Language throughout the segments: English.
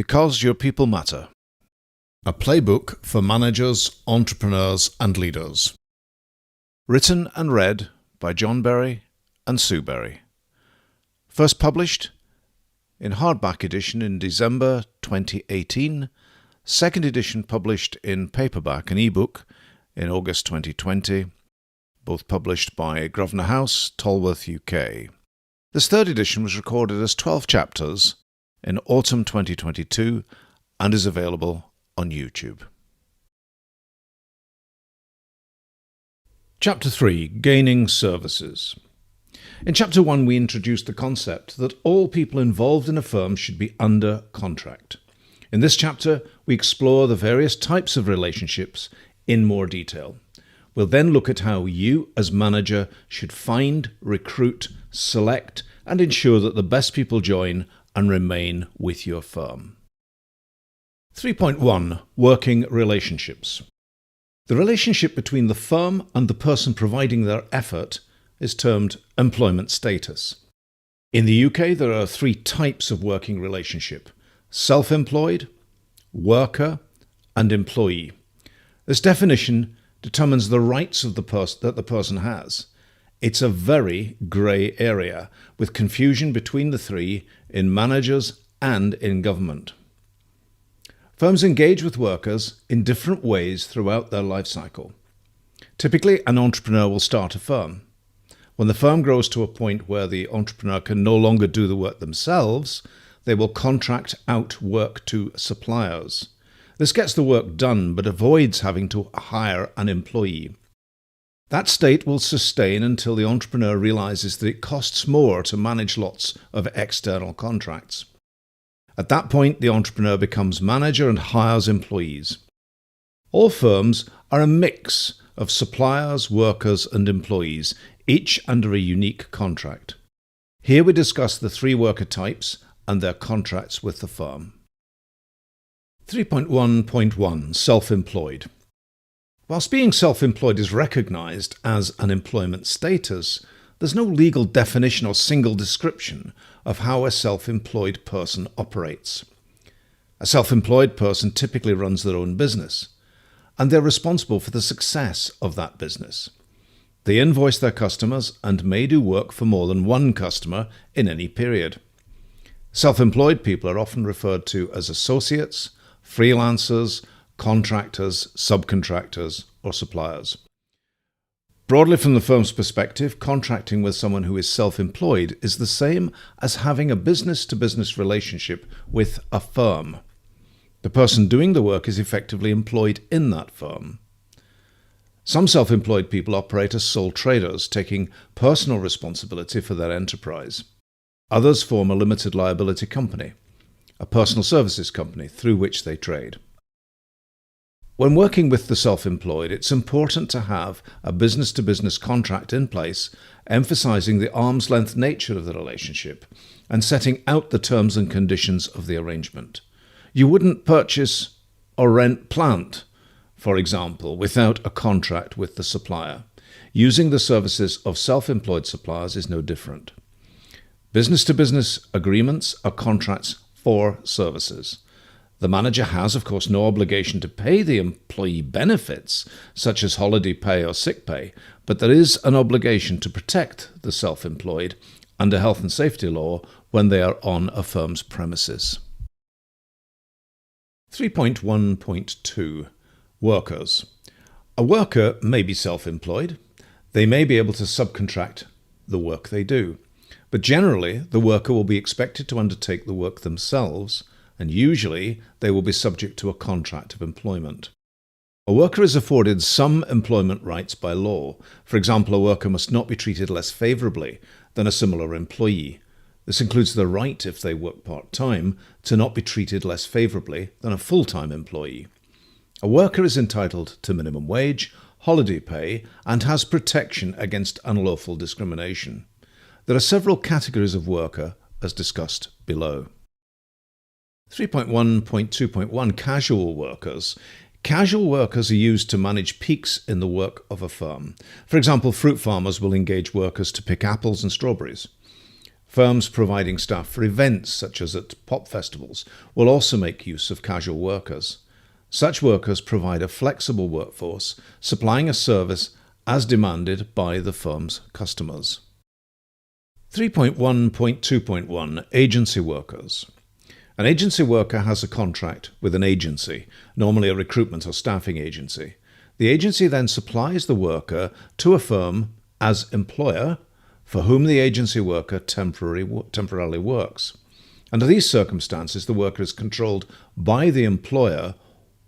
Because Your People Matter. A playbook for managers, entrepreneurs and leaders. Written and read by John Berry and Sue Berry. First published in hardback edition in December 2018. Second edition published in paperback and ebook in August 2020. Both published by Grosvenor House, Tolworth, UK. This third edition was recorded as 12 chapters in autumn 2022 and is available on YouTube. Chapter 3. Gaining Services. In Chapter 1 we introduced the concept that all people involved in a firm should be under contract. In this chapter we explore the various types of relationships in more detail. We'll then look at how you as manager should find, recruit, select and ensure that the best people join and remain with your firm. 3.1. Working relationships. The relationship between the firm and the person providing their effort is termed employment status. In the UK, there are three types of working relationship: self-employed, worker, and employee. This definition determines the rights of that the person has. It's a very grey area, with confusion between the three in managers and in government. Firms engage with workers in different ways throughout their life cycle. Typically, an entrepreneur will start a firm. When the firm grows to a point where the entrepreneur can no longer do the work themselves, they will contract out work to suppliers. This gets the work done but avoids having to hire an employee. That state will sustain until the entrepreneur realizes that it costs more to manage lots of external contracts. At that point, the entrepreneur becomes manager and hires employees. All firms are a mix of suppliers, workers and employees, each under a unique contract. Here we discuss the three worker types and their contracts with the firm. 3.1.1. Self-employed. Whilst being self-employed is recognised as an employment status, there's no legal definition or single description of how a self-employed person operates. A self-employed person typically runs their own business, and they're responsible for the success of that business. They invoice their customers and may do work for more than one customer in any period. Self-employed people are often referred to as associates, freelancers, contractors, subcontractors, or suppliers. Broadly from the firm's perspective, contracting with someone who is self-employed is the same as having a business-to-business relationship with a firm. The person doing the work is effectively employed in that firm. Some self-employed people operate as sole traders, taking personal responsibility for their enterprise. Others form a limited liability company, a personal services company through which they trade. When working with the self-employed, it's important to have a business-to-business contract in place, emphasizing the arm's-length nature of the relationship and setting out the terms and conditions of the arrangement. You wouldn't purchase or rent plant, for example, without a contract with the supplier. Using the services of self-employed suppliers is no different. Business-to-business agreements are contracts for services. The manager has, of course, no obligation to pay the employee benefits, such as holiday pay or sick pay, but there is an obligation to protect the self-employed under health and safety law when they are on a firm's premises. 3.1.2. Workers. A worker may be self-employed. They may be able to subcontract the work they do, but generally the worker will be expected to undertake the work themselves, and usually they will be subject to a contract of employment. A worker is afforded some employment rights by law. For example, a worker must not be treated less favourably than a similar employee. This includes the right, if they work part-time, to not be treated less favourably than a full-time employee. A worker is entitled to minimum wage, holiday pay, and has protection against unlawful discrimination. There are several categories of worker, as discussed below. 3.1.2.1. Casual workers. Casual workers are used to manage peaks in the work of a firm. For example, fruit farmers will engage workers to pick apples and strawberries. Firms providing staff for events such as at pop festivals will also make use of casual workers. Such workers provide a flexible workforce, supplying a service as demanded by the firm's customers. 3.1.2.1 Agency workers. An agency worker has a contract with an agency, normally a recruitment or staffing agency. The agency then supplies the worker to a firm as employer for whom the agency worker temporarily works. Under these circumstances, the worker is controlled by the employer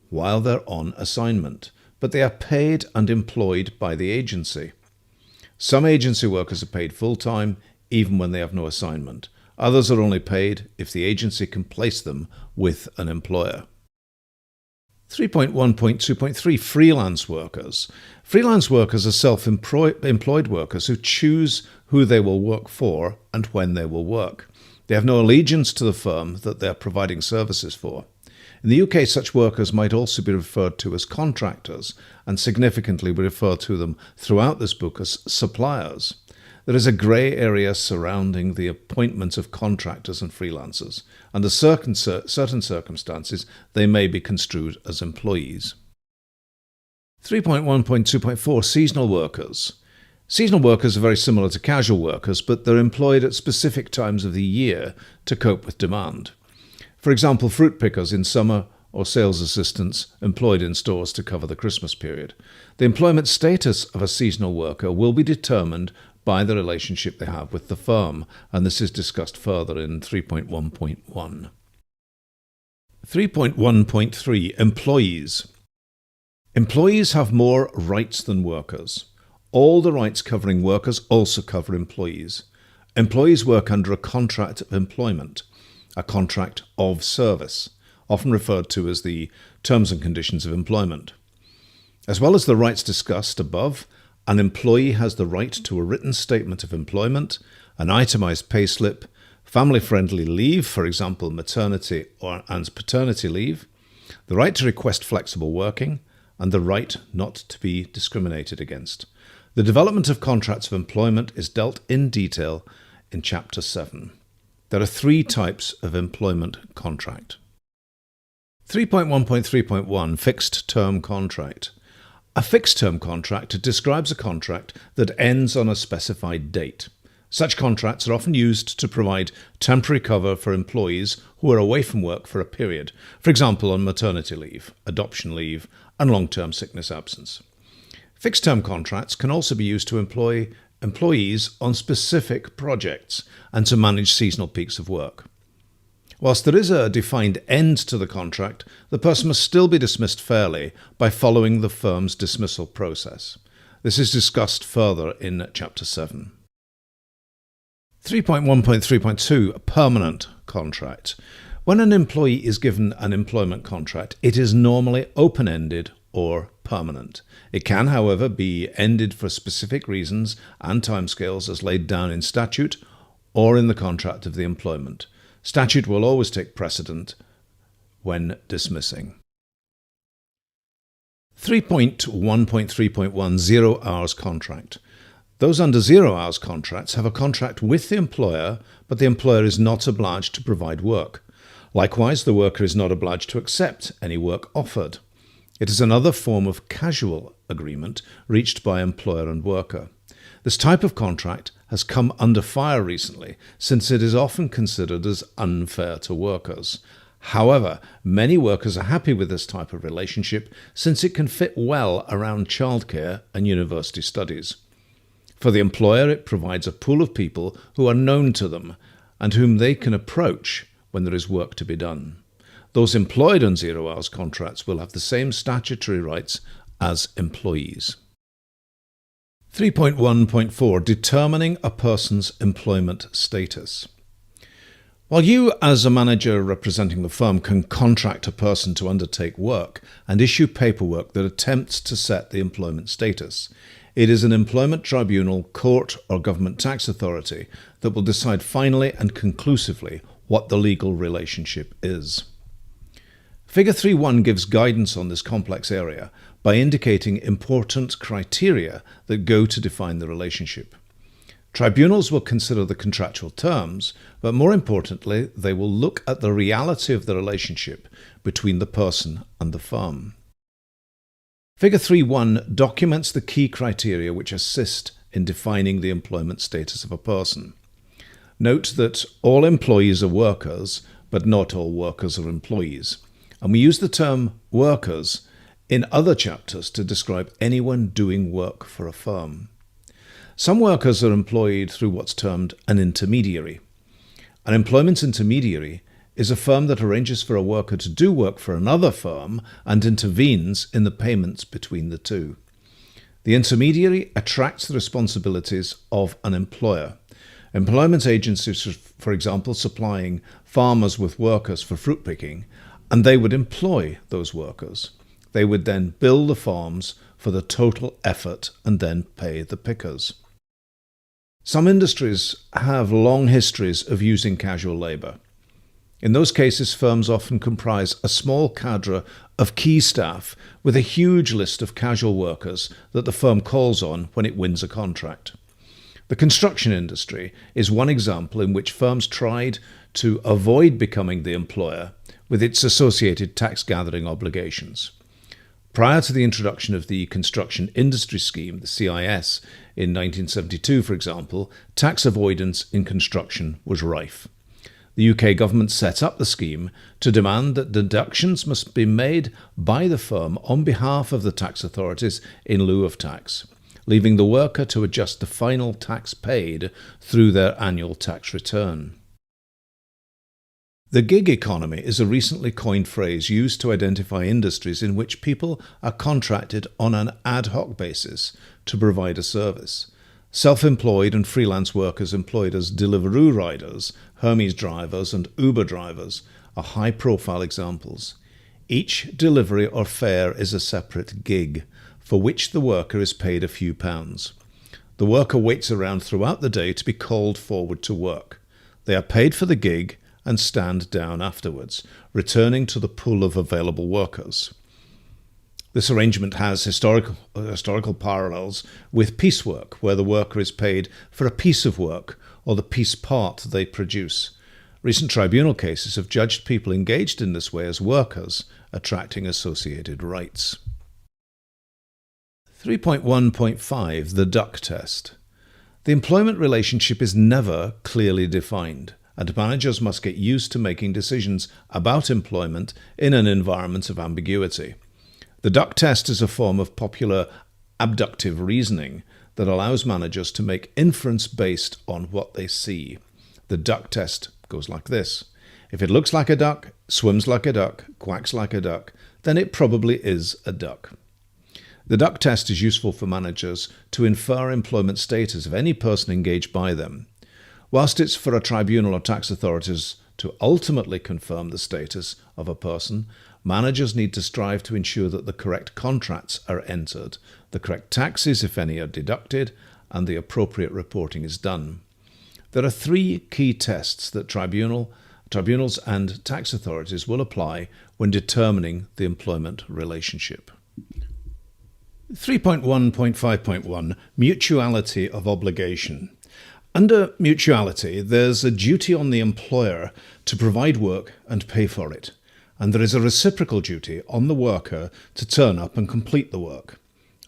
while they're on assignment, but they are paid and employed by the agency. Some agency workers are paid full-time, even when they have no assignment. Others are only paid if the agency can place them with an employer. 3.1.2.3 Freelance workers. Freelance workers are self-employed workers who choose who they will work for and when they will work. They have no allegiance to the firm that they are providing services for. In the UK, such workers might also be referred to as contractors, and significantly we refer to them throughout this book as suppliers. There is a grey area surrounding the appointment of contractors and freelancers. Under certain circumstances, they may be construed as employees. 3.1.2.4 Seasonal workers. Seasonal workers are very similar to casual workers, but they're employed at specific times of the year to cope with demand. For example, fruit pickers in summer or sales assistants employed in stores to cover the Christmas period. The employment status of a seasonal worker will be determined by the relationship they have with the firm, and this is discussed further in 3.1.1. 3.1.3 Employees. Employees have more rights than workers. All the rights covering workers also cover employees. Employees work under a contract of employment, a contract of service, often referred to as the terms and conditions of employment. As well as the rights discussed above, an employee has the right to a written statement of employment, an itemized payslip, family-friendly leave, for example, maternity and paternity leave, the right to request flexible working, and the right not to be discriminated against. The development of contracts of employment is dealt in detail in Chapter 7. There are 3 types of employment contract. 3.1.3.1 Fixed-term contract. A fixed-term contract describes a contract that ends on a specified date. Such contracts are often used to provide temporary cover for employees who are away from work for a period, for example on maternity leave, adoption leave, and long-term sickness absence. Fixed-term contracts can also be used to employ employees on specific projects and to manage seasonal peaks of work. Whilst there is a defined end to the contract, the person must still be dismissed fairly by following the firm's dismissal process. This is discussed further in Chapter 7. 3.1.3.2 Permanent contract. When an employee is given an employment contract, it is normally open-ended or permanent. It can, however, be ended for specific reasons and timescales as laid down in statute or in the contract of the employment. Statute will always take precedent when dismissing. 3.1.3.1 0 hours contract. Those under 0 hours contracts have a contract with the employer, but the employer is not obliged to provide work. Likewise, the worker is not obliged to accept any work offered. It is another form of casual agreement reached by employer and worker. This type of contract has come under fire recently, since it is often considered as unfair to workers. However, many workers are happy with this type of relationship since it can fit well around childcare and university studies. For the employer, it provides a pool of people who are known to them and whom they can approach when there is work to be done. Those employed on 0 hours contracts will have the same statutory rights as employees. 3.1.4 Determining a person's employment status. While you, as a manager representing the firm, can contract a person to undertake work and issue paperwork that attempts to set the employment status, it is an employment tribunal, court, or government tax authority that will decide finally and conclusively what the legal relationship is. Figure 3.1 gives guidance on this complex area by indicating important criteria that go to define the relationship. Tribunals will consider the contractual terms, but more importantly, they will look at the reality of the relationship between the person and the firm. Figure 3.1 documents the key criteria which assist in defining the employment status of a person. Note that all employees are workers, but not all workers are employees. And we use the term workers in other chapters to describe anyone doing work for a firm. Some workers are employed through what's termed an intermediary. An employment intermediary is a firm that arranges for a worker to do work for another firm and intervenes in the payments between the two. The intermediary attracts the responsibilities of an employer. Employment agencies, for example, supplying farmers with workers for fruit picking, and they would employ those workers. They would then bill the farms for the total effort and then pay the pickers. Some industries have long histories of using casual labour. In those cases, firms often comprise a small cadre of key staff with a huge list of casual workers that the firm calls on when it wins a contract. The construction industry is one example in which firms tried to avoid becoming the employer with its associated tax gathering obligations. Prior to the introduction of the Construction Industry Scheme, the CIS, in 1972, for example, tax avoidance in construction was rife. The UK government set up the scheme to demand that deductions must be made by the firm on behalf of the tax authorities in lieu of tax, leaving the worker to adjust the final tax paid through their annual tax return. The gig economy is a recently coined phrase used to identify industries in which people are contracted on an ad hoc basis to provide a service. Self-employed and freelance workers employed as Deliveroo riders, Hermes drivers and Uber drivers are high-profile examples. Each delivery or fare is a separate gig, for which the worker is paid a few pounds. The worker waits around throughout the day to be called forward to work. They are paid for the gig and stand down afterwards, returning to the pool of available workers. This arrangement has historical parallels with piecework, where the worker is paid for a piece of work or the piece part they produce. Recent tribunal cases have judged people engaged in this way as workers, attracting associated rights. 3.1.5 The Duck Test. The employment relationship is never clearly defined, and managers must get used to making decisions about employment in an environment of ambiguity. The duck test is a form of popular abductive reasoning that allows managers to make inference based on what they see. The duck test goes like this. If it looks like a duck, swims like a duck, quacks like a duck, then it probably is a duck. The duck test is useful for managers to infer employment status of any person engaged by them. Whilst it's for a tribunal or tax authorities to ultimately confirm the status of a person, managers need to strive to ensure that the correct contracts are entered, the correct taxes, if any, are deducted, and the appropriate reporting is done. There are three key tests that tribunals and tax authorities will apply when determining the employment relationship. 3.1.5.1 Mutuality of Obligation. Under mutuality, there's a duty on the employer to provide work and pay for it, and there is a reciprocal duty on the worker to turn up and complete the work.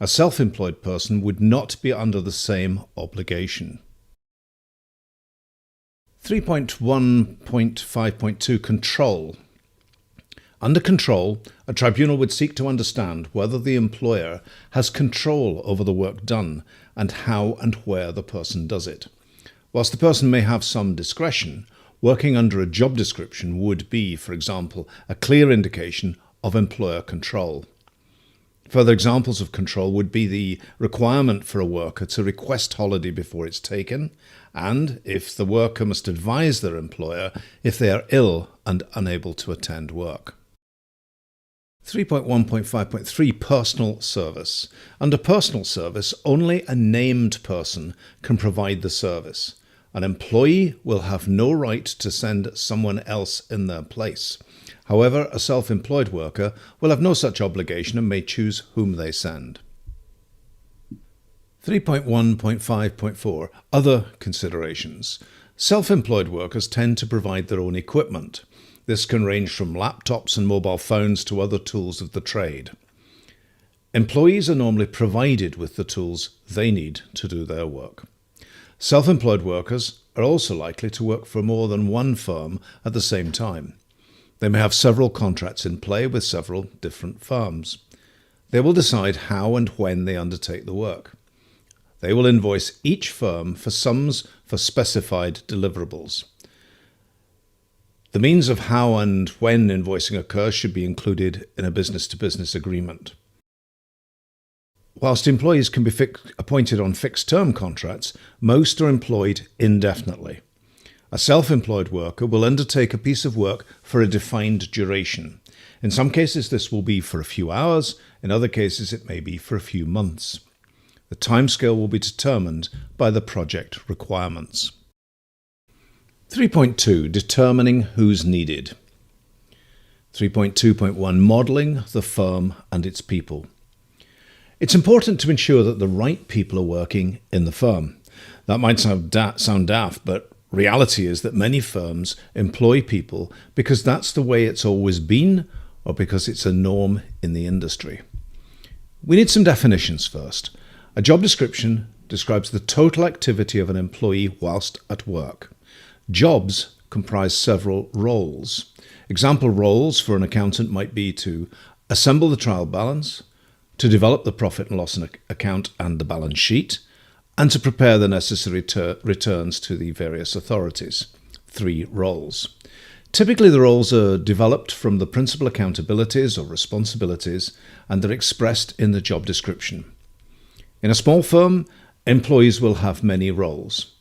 A self-employed person would not be under the same obligation. 3.1.5.2 Control. Under control, a tribunal would seek to understand whether the employer has control over the work done and how and where the person does it. Whilst the person may have some discretion, working under a job description would be, for example, a clear indication of employer control. Further examples of control would be the requirement for a worker to request holiday before it's taken, and if the worker must advise their employer if they are ill and unable to attend work. 3.1.5.3 Personal Service. Under personal service, only a named person can provide the service. An employee will have no right to send someone else in their place. However, a self-employed worker will have no such obligation and may choose whom they send. 3.1.5.4 Other considerations. Self-employed workers tend to provide their own equipment. This can range from laptops and mobile phones to other tools of the trade. Employees are normally provided with the tools they need to do their work. Self-employed workers are also likely to work for more than one firm at the same time. They may have several contracts in play with several different firms. They will decide how and when they undertake the work. They will invoice each firm for sums for specified deliverables. The means of how and when invoicing occurs should be included in a business-to-business agreement. Whilst employees can be appointed on fixed-term contracts, most are employed indefinitely. A self-employed worker will undertake a piece of work for a defined duration. In some cases, this will be for a few hours. In other cases, it may be for a few months. The timescale will be determined by the project requirements. 3.2 Determining who's needed. 3.2.1 Modelling the firm and its people. It's important to ensure that the right people are working in the firm. That might sound daft, but reality is that many firms employ people because that's the way it's always been or because it's a norm in the industry. We need some definitions first. A job description describes the total activity of an employee whilst at work. Jobs comprise several roles. Example roles for an accountant might be to assemble the trial balance, to develop the profit and loss account and the balance sheet, and to prepare the necessary returns to the various authorities. 3 roles. Typically, the roles are developed from the principal accountabilities or responsibilities and are expressed in the job description. In a small firm, employees will have many roles.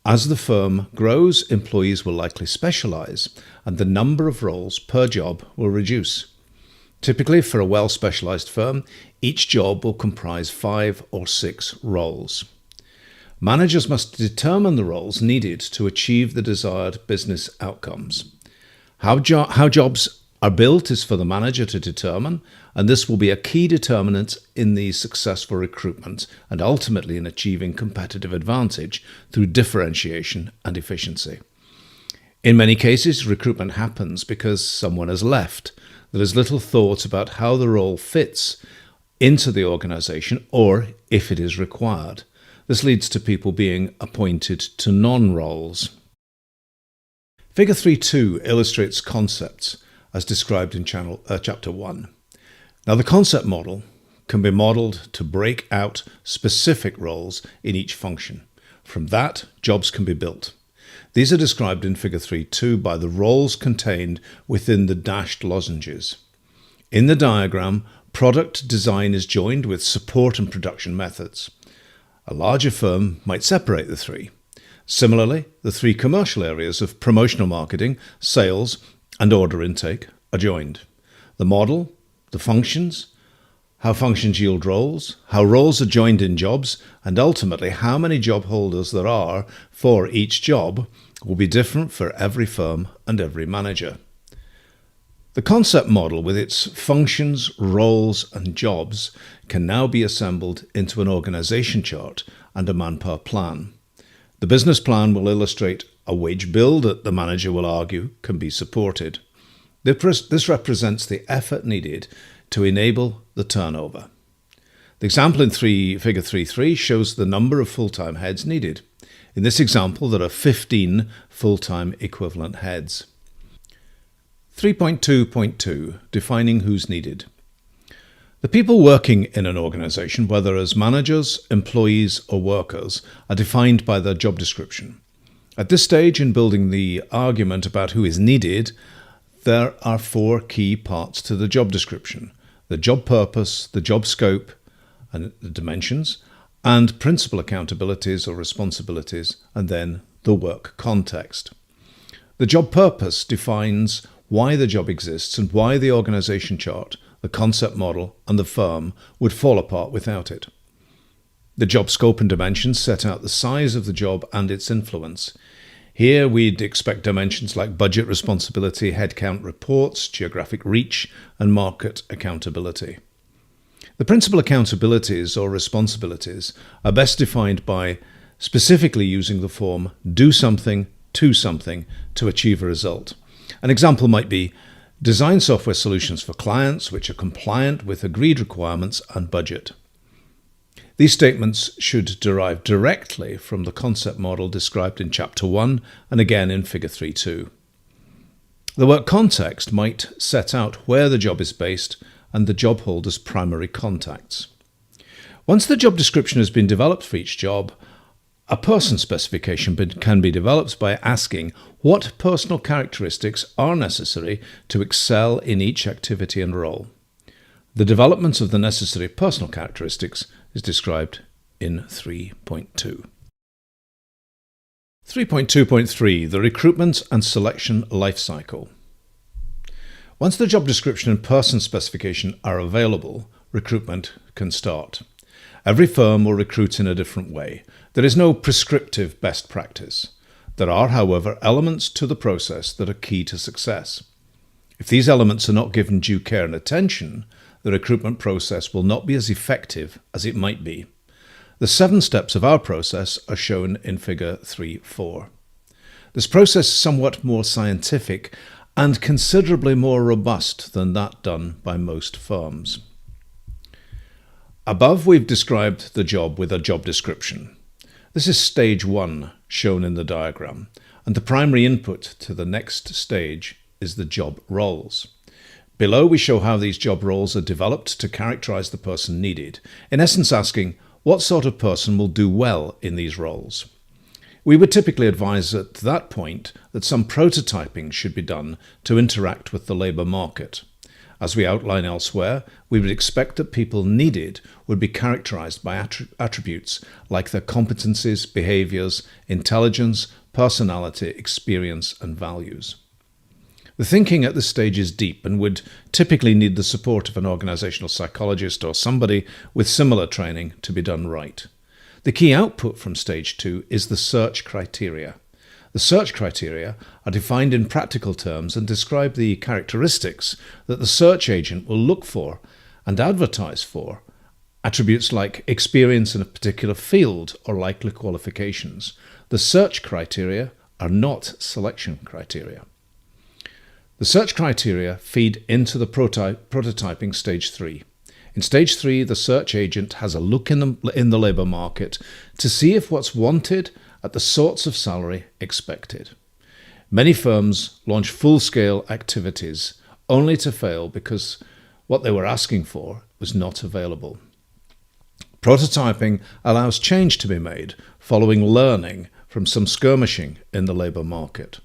As the firm grows, employees will likely specialize, and the number of roles per job will reduce. Typically, for a well-specialized firm, each job will comprise 5 or 6 roles. Managers must determine the roles needed to achieve the desired business outcomes. How jobs are built is for the manager to determine, and this will be a key determinant in the successful recruitment and ultimately in achieving competitive advantage through differentiation and efficiency. In many cases, recruitment happens because someone has left. There is little thought about how the role fits into the organization or if it is required. This leads to people being appointed to non-roles. Figure 3.2 illustrates concepts as described in Chapter 1. Now, the concept model can be modelled to break out specific roles in each function. From that, jobs can be built. These are described in Figure 3.2 by the roles contained within the dashed lozenges. In the diagram, product design is joined with support and production methods. A larger firm might separate the 3. Similarly, the 3 commercial areas of promotional marketing, sales, and order intake are joined. The model, the functions, how functions yield roles, how roles are joined in jobs, and ultimately how many job holders there are for each job will be different for every firm and every manager. The concept model with its functions, roles, and jobs can now be assembled into an organization chart and a manpower plan. The business plan will illustrate a wage bill that the manager will argue can be supported. This represents the effort needed to enable the turnover. The example in Figure 3.3 shows the number of full-time heads needed. In this example, there are 15 full-time equivalent heads. 3.2.2 Defining who's needed. The people working in an organization, whether as managers, employees, or workers, are defined by their job description. At this stage in building the argument about who is needed, there are 4 key parts to the job description: the job purpose, the job scope, and the dimensions, and principal accountabilities or responsibilities, and then the work context. The job purpose defines why the job exists and why the organization chart, the concept model, and the firm would fall apart without it. The job scope and dimensions set out the size of the job and its influence. Here we'd expect dimensions like budget responsibility, headcount reports, geographic reach, and market accountability. The principal accountabilities or responsibilities are best defined by specifically using the form do something to achieve a result. An example might be design software solutions for clients which are compliant with agreed requirements and budget. These statements should derive directly from the concept model described in Chapter 1 and again in Figure 3.2. The work context might set out where the job is based and the job holder's primary contacts. Once the job description has been developed for each job, a person specification can be developed by asking what personal characteristics are necessary to excel in each activity and role. The development of the necessary personal characteristics is described in 3.2. 3.2.3 The Recruitment and Selection Life Cycle. Once the job description and person specification are available, recruitment can start. Every firm will recruit in a different way. There is no prescriptive best practice. There are, however, elements to the process that are key to success. If these elements are not given due care and attention, the recruitment process will not be as effective as it might be. The 7 steps of our process are shown in Figure 3.4. This process is somewhat more scientific and considerably more robust than that done by most firms. Above, we've described the job with a job description. This is stage 1, shown in the diagram, and the primary input to the next stage is the job roles. Below, we show how these job roles are developed to characterize the person needed, in essence asking, what sort of person will do well in these roles? We would typically advise at that point that some prototyping should be done to interact with the labour market. As we outline elsewhere, we would expect that people needed would be characterized by attributes like their competencies, behaviours, intelligence, personality, experience and values. The thinking at this stage is deep and would typically need the support of an organisational psychologist or somebody with similar training to be done right. The key output from stage 2 is the search criteria. The search criteria are defined in practical terms and describe the characteristics that the search agent will look for and advertise for. Attributes like experience in a particular field or likely qualifications. The search criteria are not selection criteria. The search criteria feed into the prototyping stage 3. In stage 3, the search agent has a look in the labour market to see if what's wanted at the sorts of salary expected. Many firms launch full-scale activities only to fail because what they were asking for was not available. Prototyping allows change to be made following learning from some skirmishing in the labour market.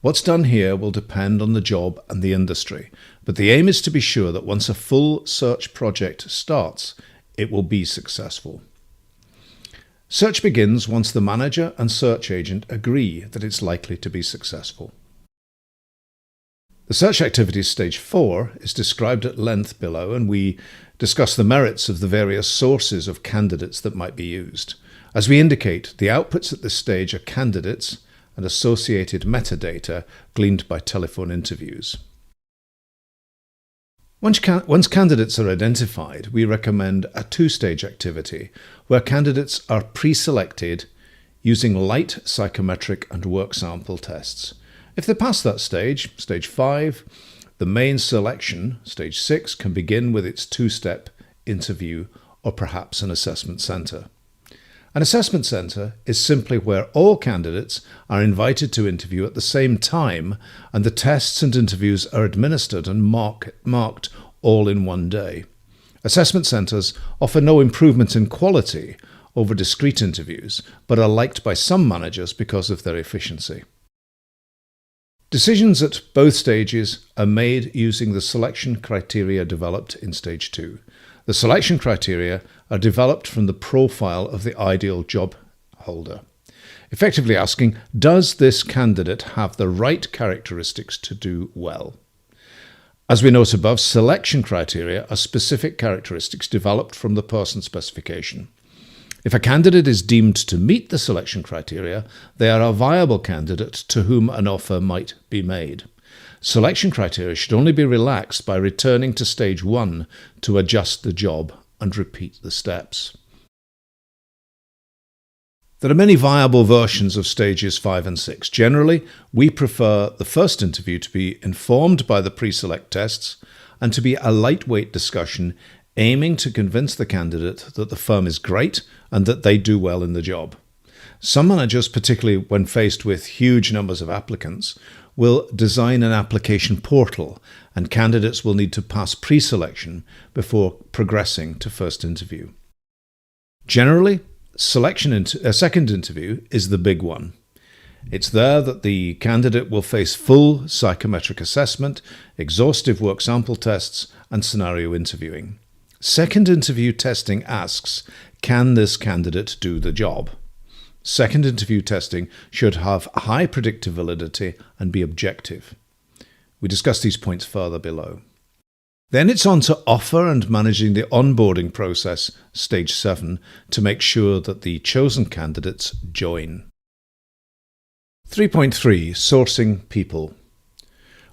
What's done here will depend on the job and the industry, but the aim is to be sure that once a full search project starts, it will be successful. Search begins once the manager and search agent agree that it's likely to be successful. The search activities stage 4 is described at length below, and we discuss the merits of the various sources of candidates that might be used. As we indicate, the outputs at this stage are candidates and associated metadata gleaned by telephone interviews. Once candidates are identified, we recommend a 2-stage activity where candidates are pre-selected using light psychometric and work sample tests. If they pass that stage, stage 5, the main selection, stage 6, can begin with its 2-step interview or perhaps an assessment centre. An assessment centre is simply where all candidates are invited to interview at the same time and the tests and interviews are administered and marked all in one day. Assessment centres offer no improvement in quality over discrete interviews, but are liked by some managers because of their efficiency. Decisions at both stages are made using the selection criteria developed in stage 2. The selection criteria are developed from the profile of the ideal job holder, effectively asking, does this candidate have the right characteristics to do well? As we note above, selection criteria are specific characteristics developed from the person specification. If a candidate is deemed to meet the selection criteria, they are a viable candidate to whom an offer might be made. Selection criteria should only be relaxed by returning to stage 1 to adjust the job and repeat the steps. There are many viable versions of stages 5 and 6. Generally, we prefer the first interview to be informed by the pre-select tests and to be a lightweight discussion aiming to convince the candidate that the firm is great and that they do well in the job. Some managers, particularly when faced with huge numbers of applicants, will design an application portal, and candidates will need to pass pre-selection before progressing to first interview. Generally, a second interview is the big one. It's there that the candidate will face full psychometric assessment, exhaustive work sample tests, and scenario interviewing. Second interview testing asks, can this candidate do the job? Second interview testing should have high predictability and be objective. We discuss these points further below. Then it's on to offer and managing the onboarding process, stage 7, to make sure that the chosen candidates join. 3.3. Sourcing people.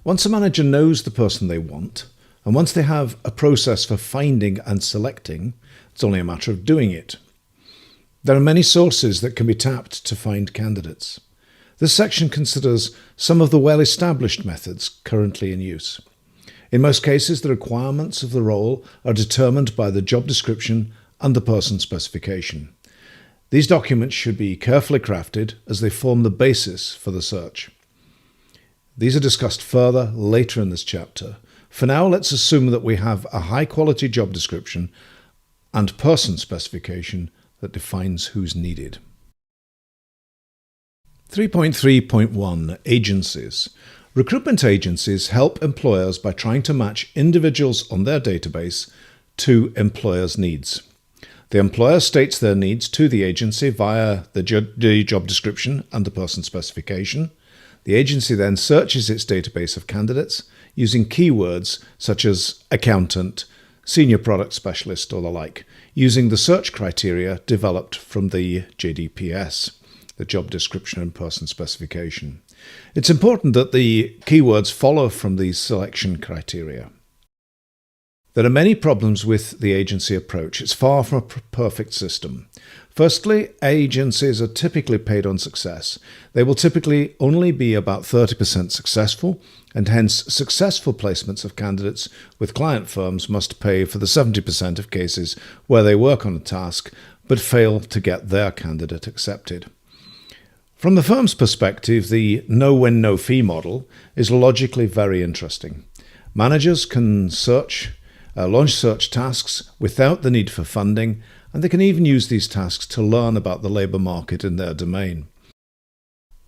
Once a manager knows the person they want, and once they have a process for finding and selecting, it's only a matter of doing it. There are many sources that can be tapped to find candidates. This section considers some of the well-established methods currently in use. In most cases, the requirements of the role are determined by the job description and the person specification. These documents should be carefully crafted as they form the basis for the search. These are discussed further later in this chapter. For now, let's assume that we have a high-quality job description and person specification that defines who's needed. 3.3.1 Agencies. Recruitment agencies help employers by trying to match individuals on their database to employers' needs. The employer states their needs to the agency via the job description and the person specification. The agency then searches its database of candidates using keywords such as accountant, senior product specialist, or the like, using the search criteria developed from the JDPS, the job description and person specification. It's important that the keywords follow from these selection criteria. There are many problems with the agency approach. It's far from a perfect system. Firstly, agencies are typically paid on success. They will typically only be about 30% successful, and hence successful placements of candidates with client firms must pay for the 70% of cases where they work on a task but fail to get their candidate accepted. From the firm's perspective, the no-win, no-fee model is logically very interesting. Managers can launch search tasks without the need for funding, and they can even use these tasks to learn about the labour market in their domain.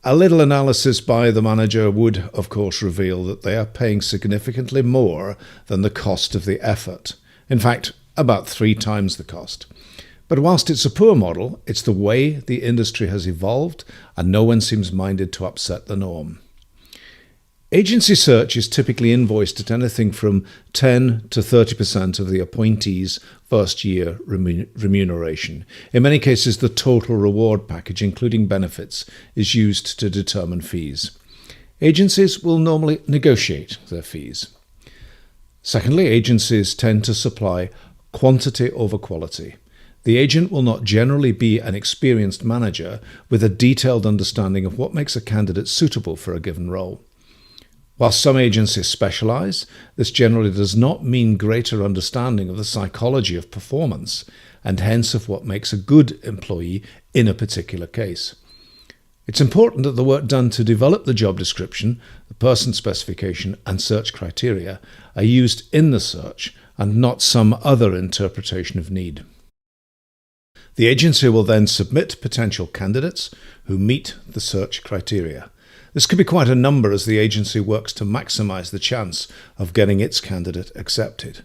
A little analysis by the manager would, of course, reveal that they are paying significantly more than the cost of the effort. In fact, about 3 times the cost. But whilst it's a poor model, it's the way the industry has evolved, and no one seems minded to upset the norm. Agency search is typically invoiced at anything from 10 to 30% of the appointee's first-year remuneration. In many cases, the total reward package, including benefits, is used to determine fees. Agencies will normally negotiate their fees. Secondly, agencies tend to supply quantity over quality. The agent will not generally be an experienced manager with a detailed understanding of what makes a candidate suitable for a given role. While some agencies specialize, this generally does not mean greater understanding of the psychology of performance and hence of what makes a good employee in a particular case. It's important that the work done to develop the job description, the person specification, and search criteria are used in the search and not some other interpretation of need. The agency will then submit potential candidates who meet the search criteria. This could be quite a number as the agency works to maximize the chance of getting its candidate accepted.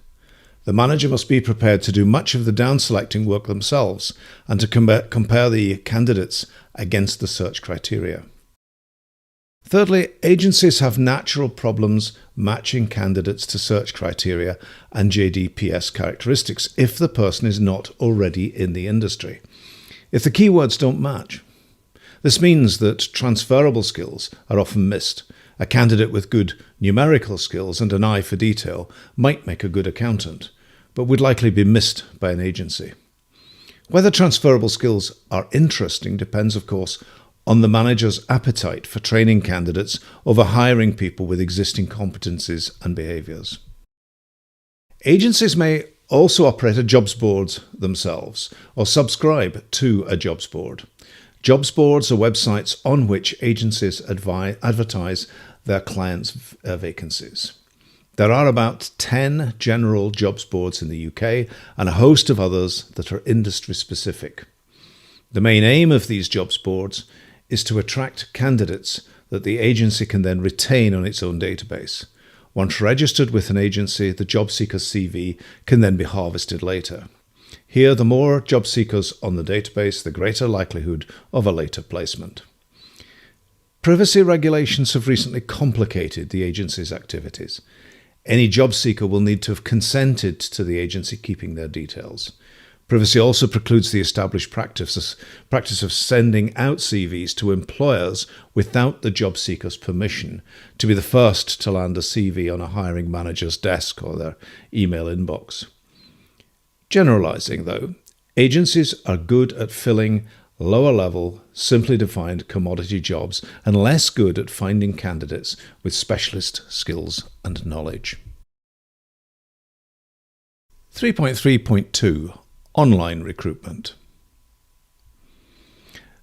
The manager must be prepared to do much of the down-selecting work themselves and to compare the candidates against the search criteria. Thirdly, agencies have natural problems matching candidates to search criteria and JDPS characteristics if the person is not already in the industry. If the keywords don't match. This means that transferable skills are often missed. A candidate with good numerical skills and an eye for detail might make a good accountant, but would likely be missed by an agency. Whether transferable skills are interesting depends, of course, on the manager's appetite for training candidates over hiring people with existing competencies and behaviours. Agencies may also operate a jobs board themselves or subscribe to a jobs board. Jobs boards are websites on which agencies advertise their clients' vacancies. There are about 10 general jobs boards in the UK and a host of others that are industry specific. The main aim of these jobs boards is to attract candidates that the agency can then retain on its own database. Once registered with an agency, the job seeker's CV can then be harvested later. Here, the more job seekers on the database, the greater likelihood of a later placement. Privacy regulations have recently complicated the agency's activities. Any job seeker will need to have consented to the agency keeping their details. Privacy also precludes the established practice of sending out CVs to employers without the job seeker's permission to be the first to land a CV on a hiring manager's desk or their email inbox. Generalizing, though, agencies are good at filling lower-level, simply defined commodity jobs and less good at finding candidates with specialist skills and knowledge. 3.3.2 Online recruitment.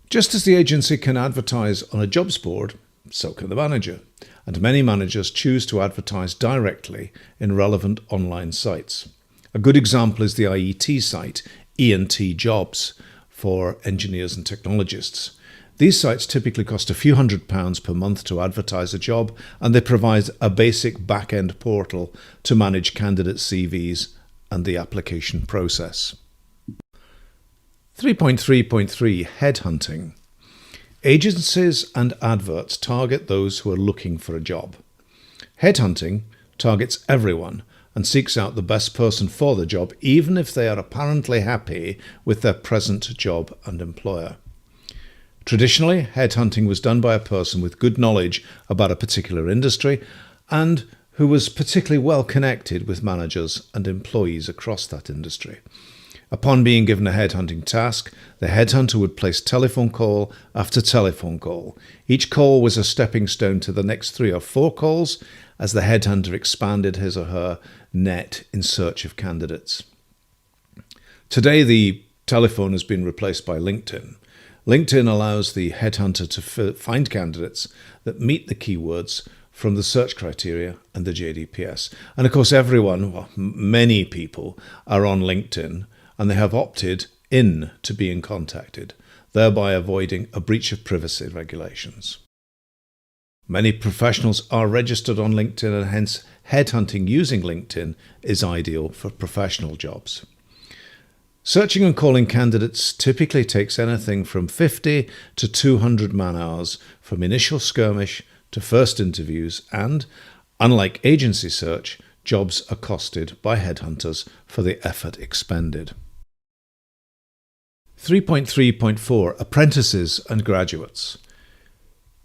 Just as the agency can advertise on a jobs board, so can the manager, and many managers choose to advertise directly in relevant online sites. A good example is the IET site, E&T Jobs, for engineers and technologists. These sites typically cost a few £100s per month to advertise a job, and they provide a basic back-end portal to manage candidate CVs and the application process. 3.3.3 Headhunting. Agencies and adverts target those who are looking for a job. Headhunting targets everyone and seeks out the best person for the job, even if they are apparently happy with their present job and employer. Traditionally, headhunting was done by a person with good knowledge about a particular industry and who was particularly well connected with managers and employees across that industry. Upon being given a headhunting task, the headhunter would place telephone call after telephone call. Each call was a stepping stone to the next 3 or 4 calls as the headhunter expanded his or her net in search of candidates. Today, the telephone has been replaced by LinkedIn. LinkedIn allows the headhunter to find candidates that meet the keywords from the search criteria and the JDPS. And of course, many people are on LinkedIn and they have opted in to being contacted, thereby avoiding a breach of privacy regulations. Many professionals are registered on LinkedIn, and hence headhunting using LinkedIn is ideal for professional jobs. Searching and calling candidates typically takes anything from 50 to 200 man-hours from initial skirmish to first interviews, and, unlike agency search, jobs are costed by headhunters for the effort expended. 3.3.4 Apprentices and Graduates.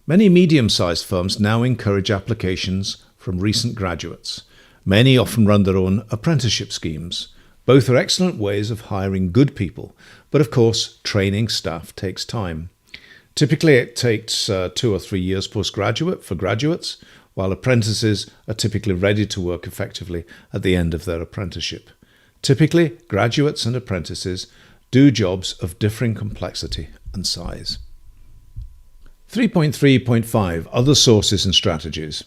Many medium-sized firms now encourage applications from recent graduates. Many often run their own apprenticeship schemes. Both are excellent ways of hiring good people, but of course, training staff takes time. Typically, it takes 2 or 3 years postgraduate for graduates, while apprentices are typically ready to work effectively at the end of their apprenticeship. Typically, graduates and apprentices do jobs of differing complexity and size. 3.3.5 Other sources and strategies.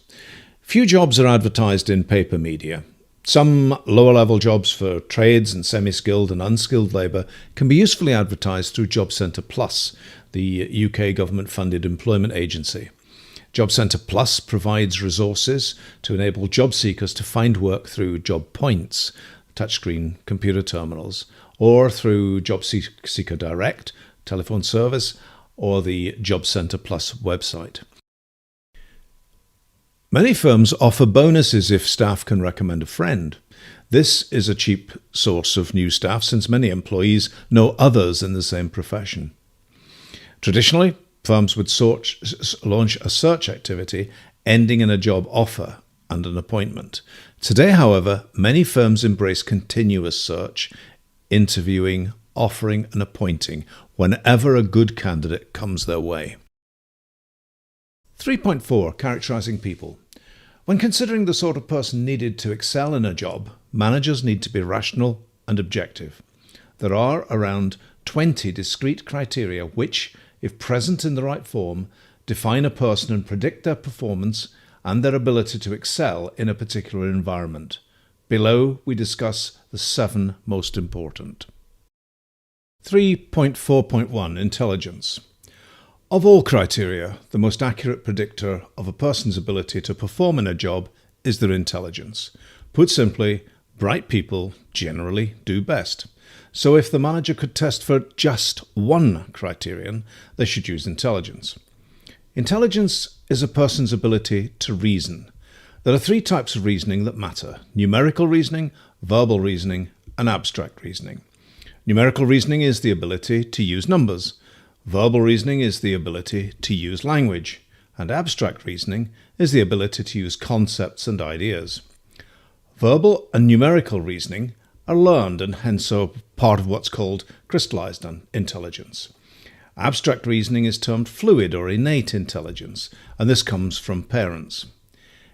Few jobs are advertised in paper media. Some lower-level jobs for trades and semi-skilled and unskilled labour can be usefully advertised through Job Centre Plus, the UK government-funded employment agency. Job Centre Plus provides resources to enable job seekers to find work through job points, touchscreen computer terminals, or through Job Seeker Direct, telephone service, or the Job Centre Plus website. Many firms offer bonuses if staff can recommend a friend. This is a cheap source of new staff since many employees know others in the same profession. Traditionally, firms would launch a search activity ending in a job offer and an appointment. Today, however, many firms embrace continuous search, interviewing, offering and appointing whenever a good candidate comes their way. 3.4. Characterizing people. When considering the sort of person needed to excel in a job, managers need to be rational and objective. There are around 20 discrete criteria which, if present in the right form, define a person and predict their performance and their ability to excel in a particular environment. Below, we discuss the 7 most important. 3.4.1 Intelligence. Of all criteria, the most accurate predictor of a person's ability to perform in a job is their intelligence. Put simply, bright people generally do best. So if the manager could test for just one criterion, they should use intelligence. Intelligence is a person's ability to reason. There are 3 types of reasoning that matter: numerical reasoning, verbal reasoning, and abstract reasoning. Numerical reasoning is the ability to use numbers. Verbal reasoning is the ability to use language, and abstract reasoning is the ability to use concepts and ideas. Verbal and numerical reasoning are learned and hence are part of what's called crystallized intelligence. Abstract reasoning is termed fluid or innate intelligence, and this comes from parents.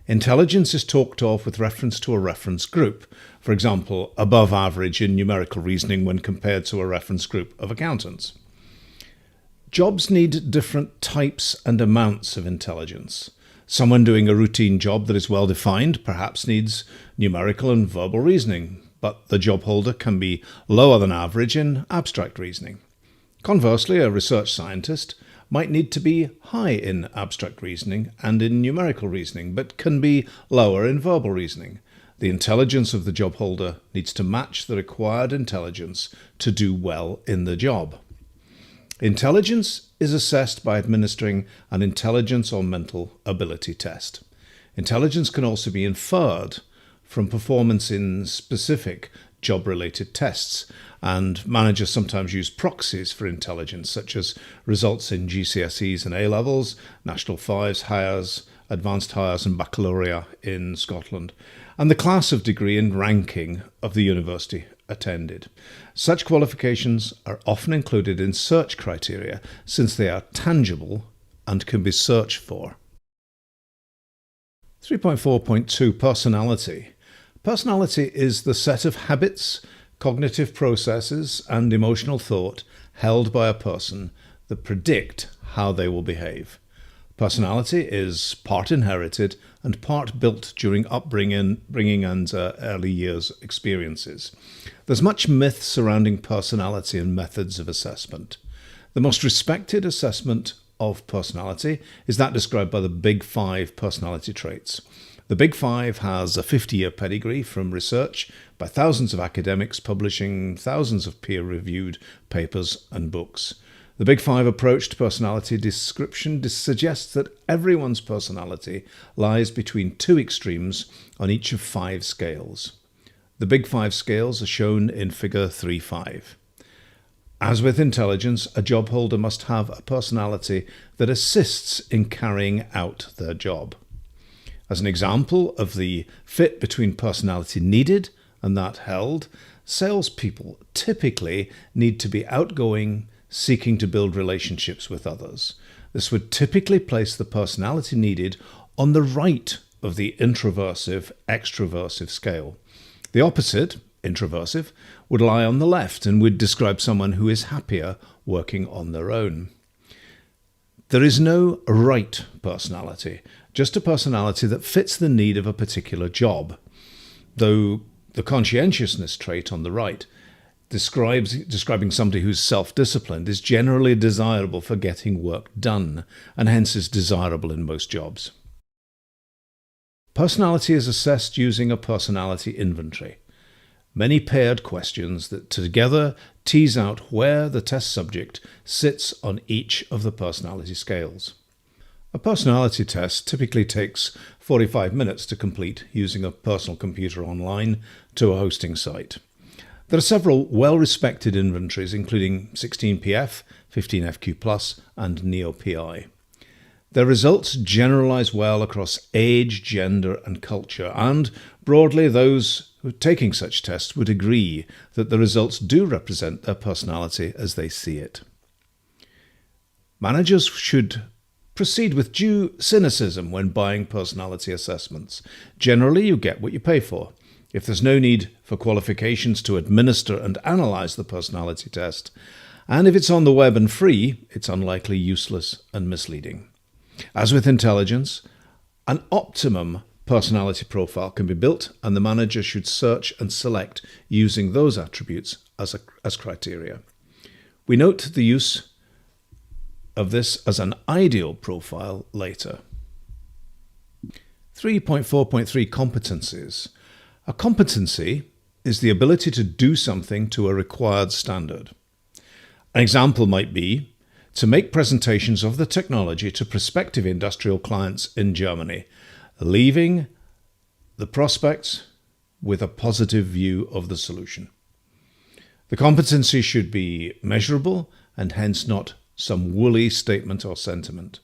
Intelligence is talked of with reference to a reference group, for example, above average in numerical reasoning when compared to a reference group of accountants. Jobs need different types and amounts of intelligence. Someone doing a routine job that is well defined perhaps needs numerical and verbal reasoning, but the job holder can be lower than average in abstract reasoning. Conversely, a research scientist might need to be high in abstract reasoning and in numerical reasoning, but can be lower in verbal reasoning. The intelligence of the job holder needs to match the required intelligence to do well in the job. Intelligence is assessed by administering an intelligence or mental ability test. Intelligence can also be inferred from performance in specific job-related tests, and managers sometimes use proxies for intelligence, such as results in GCSEs and A-levels, National Fives, Highers, Advanced Highers and Baccalaureate in Scotland, and the class of degree and ranking of the university attended. Such qualifications are often included in search criteria since they are tangible and can be searched for. 3.4.2 Personality. Personality is the set of habits, cognitive processes, and emotional thought held by a person that predict how they will behave. Personality is part inherited and part built during upbringing and early years experiences. There's much myth surrounding personality and methods of assessment. The most respected assessment of personality is that described by the Big 5 personality traits. The Big 5 has a 50-year pedigree from research by thousands of academics publishing thousands of peer-reviewed papers and books. The Big 5 approach to personality description suggests that everyone's personality lies between 2 extremes on each of 5 scales. The Big 5 scales are shown in Figure 3.5. As with intelligence, a job holder must have a personality that assists in carrying out their job. As an example of the fit between personality needed and that held, salespeople typically need to be outgoing, seeking to build relationships with others. This would typically place the personality needed on the right of the introversive-extroversive scale. The opposite, introversive, would lie on the left and would describe someone who is happier working on their own. There is no right personality, just a personality that fits the need of a particular job, though the conscientiousness trait on the right describing somebody who's self-disciplined is generally desirable for getting work done and hence is desirable in most jobs. Personality is assessed using a personality inventory. Many paired questions that together tease out where the test subject sits on each of the personality scales. A personality test typically takes 45 minutes to complete using a personal computer online to a hosting site. There are several well-respected inventories including 16PF, 15FQ+, and NeoPI. Their results generalize well across age, gender, and culture, and broadly those who are taking such tests would agree that the results do represent their personality as they see it. Managers should proceed with due cynicism when buying personality assessments. Generally, you get what you pay for. If there's no need for qualifications to administer and analyze the personality test, and if it's on the web and free, it's unlikely useless and misleading. As with intelligence, an optimum personality profile can be built, and the manager should search and select using those attributes as criteria. We note the use of this as an ideal profile later. 3.4.3 Competencies. A competency is the ability to do something to a required standard. An example might be to make presentations of the technology to prospective industrial clients in Germany, leaving the prospects with a positive view of the solution. The competency should be measurable and hence not some woolly statement or sentiment.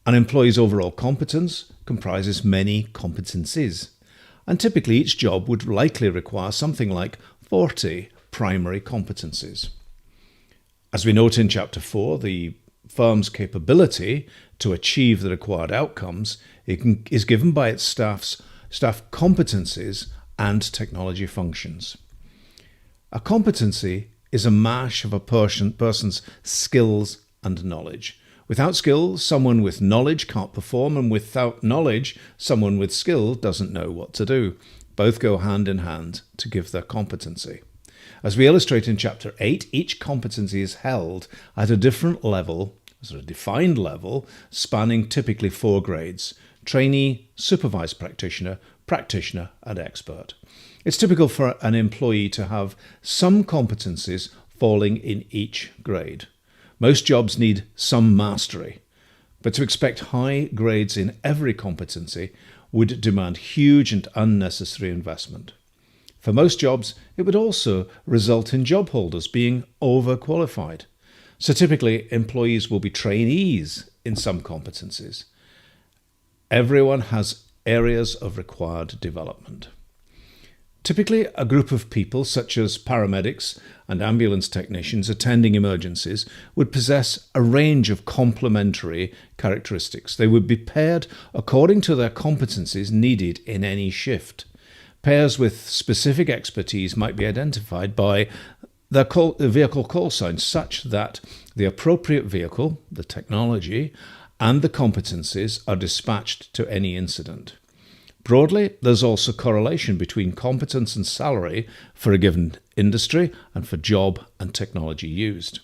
An employee's overall competence comprises many competencies, and typically each job would likely require something like 40 primary competencies. As we note in Chapter 4, the firm's capability to achieve the required outcomes is given by its staff competencies and technology functions. A competency is a mash of a person's skills and knowledge. Without skills, someone with knowledge can't perform, and without knowledge, someone with skill doesn't know what to do. Both go hand in hand to give their competency. As we illustrate in Chapter 8, each competency is held at a different level, a defined level, spanning typically 4 grades: trainee, supervised practitioner, practitioner, and expert. It's typical for an employee to have some competencies falling in each grade. Most jobs need some mastery, but to expect high grades in every competency would demand huge and unnecessary investment. For most jobs, it would also result in job holders being overqualified. So typically, employees will be trainees in some competencies. Everyone has areas of required development. Typically, a group of people, such as paramedics and ambulance technicians attending emergencies, would possess a range of complementary characteristics. They would be paired according to their competencies needed in any shift. Pairs with specific expertise might be identified by the vehicle call signs, such that the appropriate vehicle, the technology, and the competencies are dispatched to any incident. Broadly, there's also correlation between competence and salary for a given industry and for job and technology used.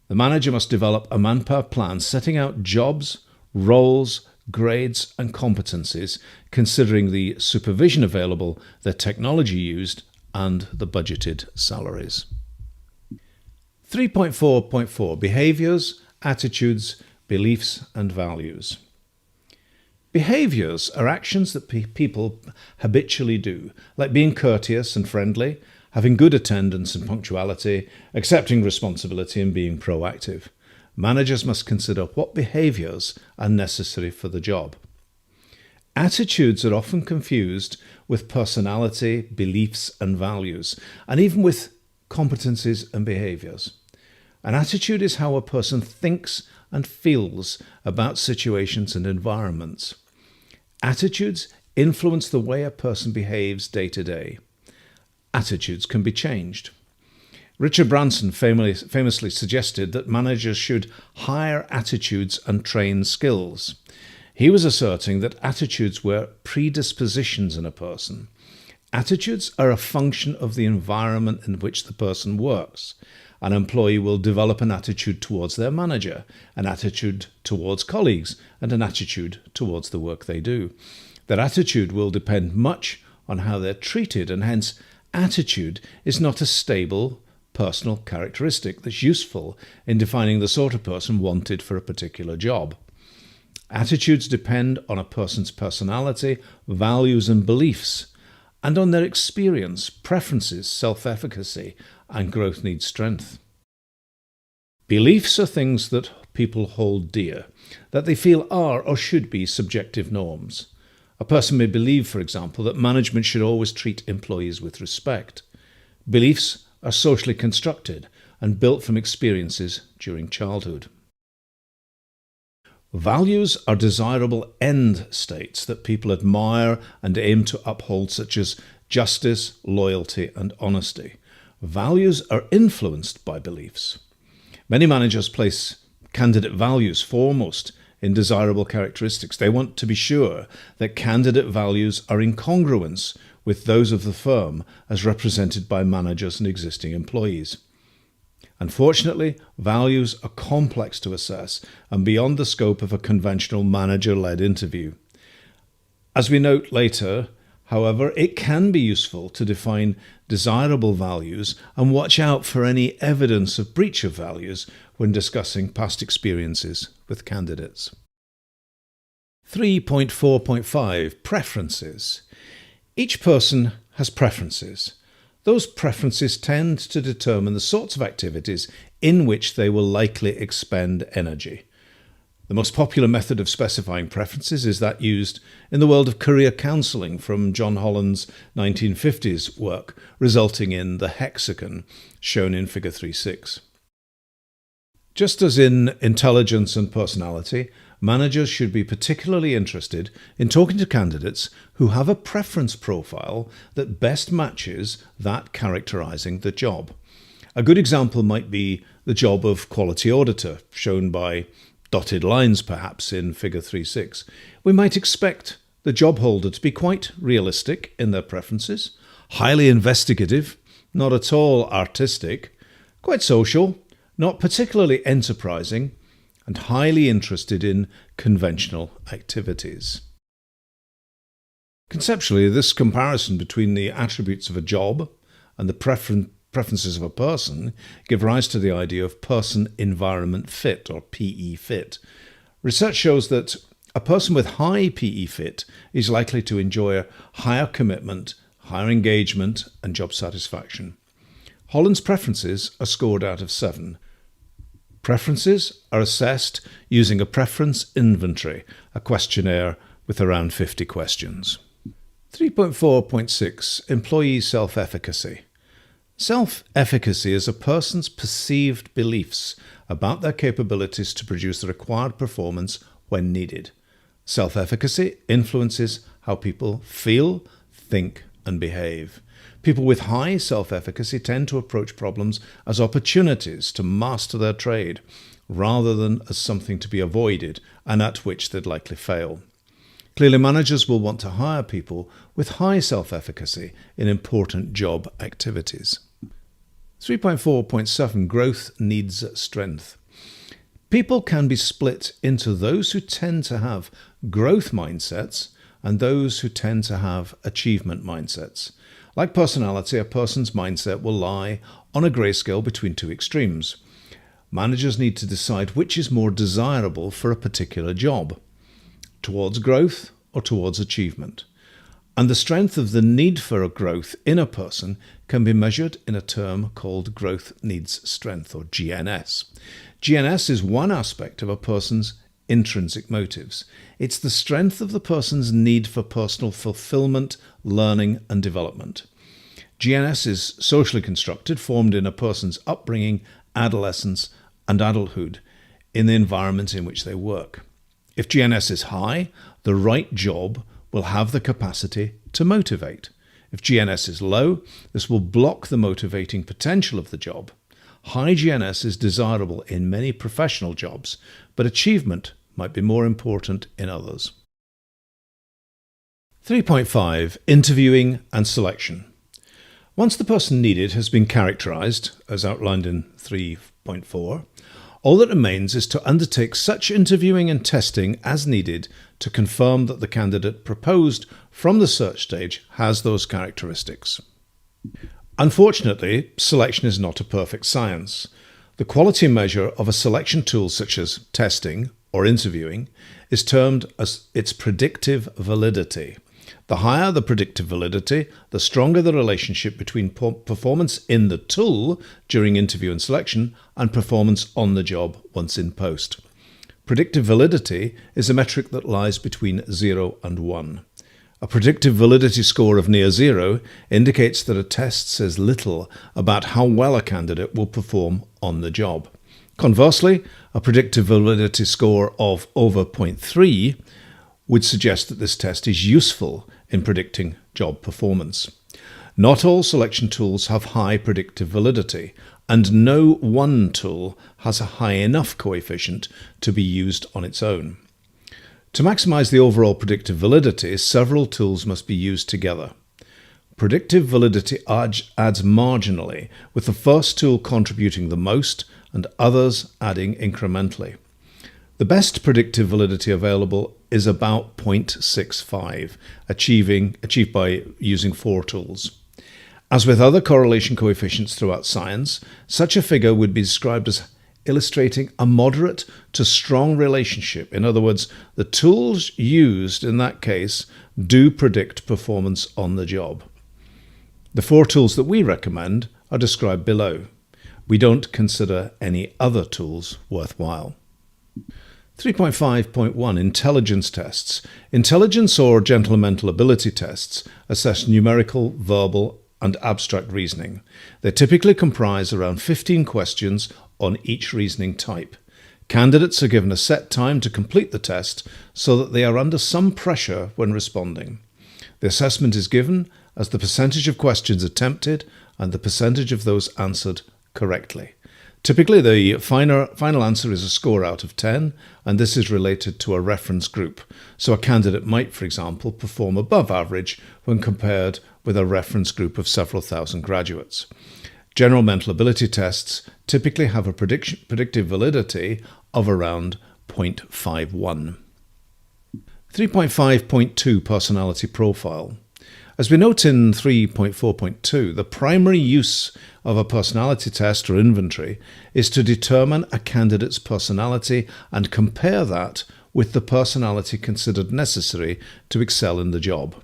The manager must develop a manpower plan setting out jobs, roles, grades, and competencies, considering the supervision available, the technology used, and the budgeted salaries. 3.4.4 Behaviors, Attitudes, Beliefs, and Values. Behaviors are actions that people habitually do, like being courteous and friendly, having good attendance and punctuality, accepting responsibility, and being proactive. Managers must consider what behaviors are necessary for the job. Attitudes are often confused with personality, beliefs, and values, and even with competencies and behaviors. An attitude is how a person thinks and feels about situations and environments. Attitudes influence the way a person behaves day to day. Attitudes can be changed. Richard Branson famously suggested that managers should hire attitudes and train skills. He was asserting that attitudes were predispositions in a person. Attitudes are a function of the environment in which the person works. An employee will develop an attitude towards their manager, an attitude towards colleagues, and an attitude towards the work they do. Their attitude will depend much on how they're treated, and hence attitude is not a stable personal characteristic that's useful in defining the sort of person wanted for a particular job. Attitudes depend on a person's personality, values, and beliefs, and on their experience, preferences, self-efficacy, and growth needs strength. Beliefs are things that people hold dear, that they feel are or should be subjective norms. A person may believe, for example, that management should always treat employees with respect. Beliefs are socially constructed and built from experiences during childhood. Values are desirable end states that people admire and aim to uphold, such as justice, loyalty, and honesty. Values are influenced by beliefs. Many managers place candidate values foremost in desirable characteristics. They want to be sure that candidate values are in congruence with those of the firm as represented by managers and existing employees. Unfortunately, values are complex to assess and beyond the scope of a conventional manager-led interview. As we note later, however, it can be useful to define desirable values and watch out for any evidence of breach of values when discussing past experiences with candidates. 3.4.5 Preferences. Each person has preferences. Those preferences tend to determine the sorts of activities in which they will likely expend energy. The most popular method of specifying preferences is that used in the world of career counselling from John Holland's 1950s work, resulting in the hexagon shown in Figure 3.6. Just as in intelligence and personality, managers should be particularly interested in talking to candidates who have a preference profile that best matches that characterising the job. A good example might be the job of quality auditor, shown by dotted lines perhaps in Figure 3.6. We might expect the job holder to be quite realistic in their preferences, highly investigative, not at all artistic, quite social, not particularly enterprising, and highly interested in conventional activities. Conceptually, this comparison between the attributes of a job and the preferences of a person give rise to the idea of person-environment fit, or PE fit. Research shows that a person with high PE fit is likely to enjoy a higher commitment, higher engagement, and job satisfaction. Holland's preferences are scored out of 7. Preferences are assessed using a preference inventory, a questionnaire with around 50 questions. 3.4.6 Employee self-efficacy. Self-efficacy is a person's perceived beliefs about their capabilities to produce the required performance when needed. Self-efficacy influences how people feel, think, and behave. People with high self-efficacy tend to approach problems as opportunities to master their trade, rather than as something to be avoided and at which they'd likely fail. Clearly, managers will want to hire people with high self-efficacy in important job activities. 3.4.7 Growth needs strength. People can be split into those who tend to have growth mindsets and those who tend to have achievement mindsets. Like personality, a person's mindset will lie on a grayscale between two extremes. Managers need to decide which is more desirable for a particular job, towards growth or towards achievement. And the strength of the need for a growth in a person can be measured in a term called growth needs strength, or GNS. GNS is one aspect of a person's intrinsic motives. It's the strength of the person's need for personal fulfillment, learning, and development. GNS is socially constructed, formed in a person's upbringing, adolescence, and adulthood in the environment in which they work. If GNS is high, the right job will have the capacity to motivate. If GNS is low, this will block the motivating potential of the job. High GNS is desirable in many professional jobs, but achievement might be more important in others. 3.5 Interviewing and selection. Once the person needed has been characterized, as outlined in 3.4, all that remains is to undertake such interviewing and testing as needed to confirm that the candidate proposed from the search stage has those characteristics. Unfortunately, selection is not a perfect science. The quality measure of a selection tool such as testing or interviewing is termed as its predictive validity. The higher the predictive validity, the stronger the relationship between performance in the tool during interview and selection and performance on the job once in post. Predictive validity is a metric that lies between 0 and 1. A predictive validity score of near 0 indicates that a test says little about how well a candidate will perform on the job. Conversely, a predictive validity score of over 0.3 would suggest that this test is useful in predicting job performance. Not all selection tools have high predictive validity, and no one tool has a high enough coefficient to be used on its own. To maximize the overall predictive validity, several tools must be used together. Predictive validity adds marginally, with the first tool contributing the most and others adding incrementally. The best predictive validity available is about 0.65, achieved by using 4 tools. As with other correlation coefficients throughout science, such a figure would be described as illustrating a moderate to strong relationship. In other words, the tools used in that case do predict performance on the job. The 4 tools that we recommend are described below. We don't consider any other tools worthwhile. 3.5.1 Intelligence tests. Intelligence or general mental ability tests assess numerical, verbal, and abstract reasoning. They typically comprise around 15 questions on each reasoning type. Candidates are given a set time to complete the test so that they are under some pressure when responding. The assessment is given as the percentage of questions attempted and the percentage of those answered correctly. Typically, the final answer is a score out of 10, and this is related to a reference group. So a candidate might, for example, perform above average when compared with a reference group of several thousand graduates. General mental ability tests typically have a predictive validity of around 0.51. 3.5.2 Personality Profile. As we note in 3.4.2, the primary use of a personality test or inventory is to determine a candidate's personality and compare that with the personality considered necessary to excel in the job.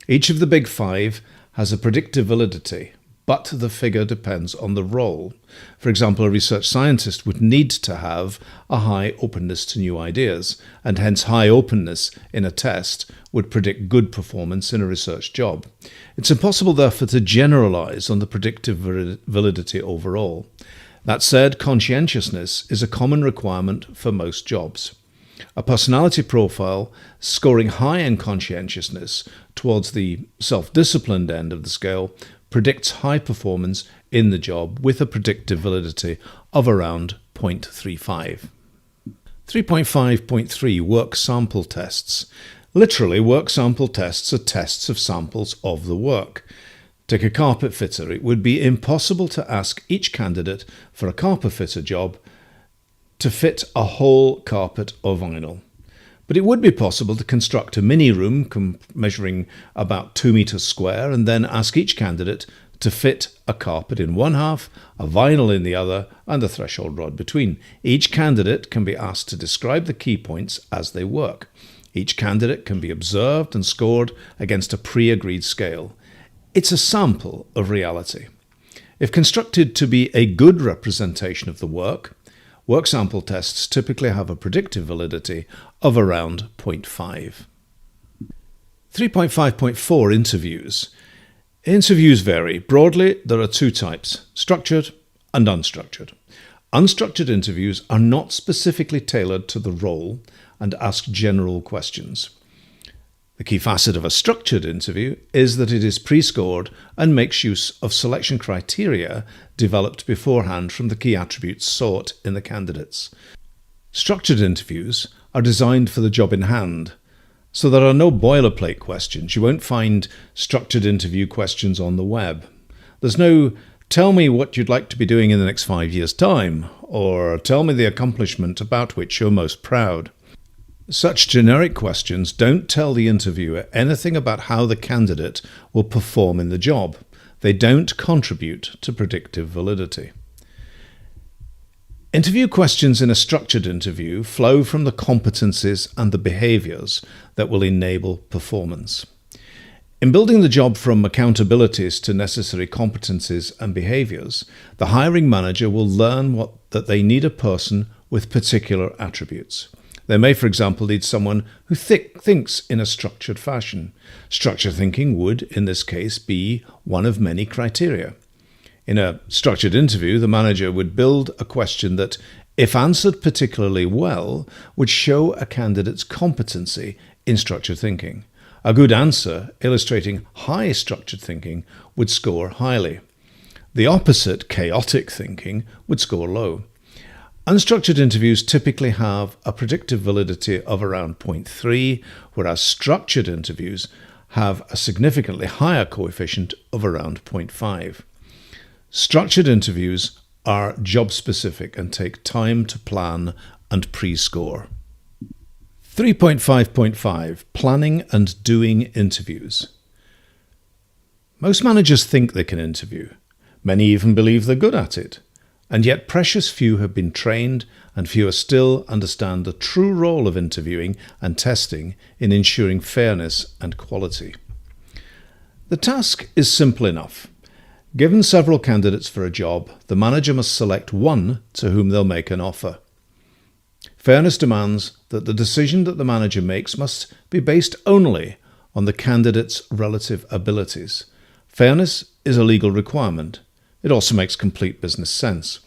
Each of the big 5 has a predictive validity, but the figure depends on the role. For example, a research scientist would need to have a high openness to new ideas, and hence high openness in a test would predict good performance in a research job. It's impossible, therefore, to generalize on the predictive validity overall. That said, conscientiousness is a common requirement for most jobs. A personality profile scoring high in conscientiousness towards the self-disciplined end of the scale predicts high performance in the job with a predictive validity of around 0.35. 3.5.3 Work Sample Tests. Literally, work sample tests are tests of samples of the work. Take a carpet fitter. It would be impossible to ask each candidate for a carpet fitter job to fit a whole carpet or vinyl. But it would be possible to construct a mini room measuring about 2 meters square and then ask each candidate to fit a carpet in one half, a vinyl in the other, and a threshold rod between. Each candidate can be asked to describe the key points as they work. Each candidate can be observed and scored against a pre-agreed scale. It's a sample of reality. If constructed to be a good representation of the work sample tests typically have a predictive validity of around 0.5. 3.5.4 Interviews. Interviews vary. Broadly, there are 2 types, structured and unstructured. Unstructured interviews are not specifically tailored to the role and ask general questions. The key facet of a structured interview is that it is pre-scored and makes use of selection criteria developed beforehand from the key attributes sought in the candidates. Structured interviews are designed for the job in hand, so there are no boilerplate questions. You won't find structured interview questions on the web. There's no "tell me what you'd like to be doing in the next 5 years' time," or "tell me the accomplishment about which you're most proud." Such generic questions don't tell the interviewer anything about how the candidate will perform in the job. They don't contribute to predictive validity. Interview questions in a structured interview flow from the competencies and the behaviors that will enable performance. In building the job from accountabilities to necessary competencies and behaviors, the hiring manager will learn that they need a person with particular attributes. They may, for example, need someone who thinks in a structured fashion. Structured thinking would, in this case, be one of many criteria. In a structured interview, the manager would build a question that, if answered particularly well, would show a candidate's competency in structured thinking. A good answer, illustrating high structured thinking, would score highly. The opposite, chaotic thinking, would score low. Unstructured interviews typically have a predictive validity of around 0.3, whereas structured interviews have a significantly higher coefficient of around 0.5. Structured interviews are job-specific and take time to plan and pre-score. 3.5.5 Planning and doing interviews. Most managers think they can interview. Many even believe they're good at it. And yet precious few have been trained, and fewer still understand the true role of interviewing and testing in ensuring fairness and quality. The task is simple enough. Given several candidates for a job, the manager must select one to whom they'll make an offer. Fairness demands that the decision that the manager makes must be based only on the candidate's relative abilities. Fairness is a legal requirement. It also makes complete business sense.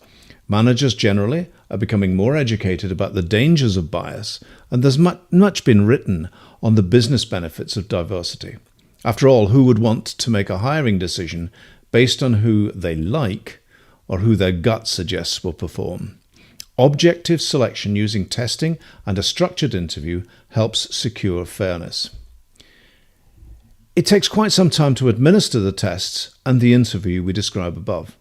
Managers generally are becoming more educated about the dangers of bias, and there's much been written on the business benefits of diversity. After all, who would want to make a hiring decision based on who they like or who their gut suggests will perform? Objective selection using testing and a structured interview helps secure fairness. It takes quite some time to administer the tests and the interview we describe above.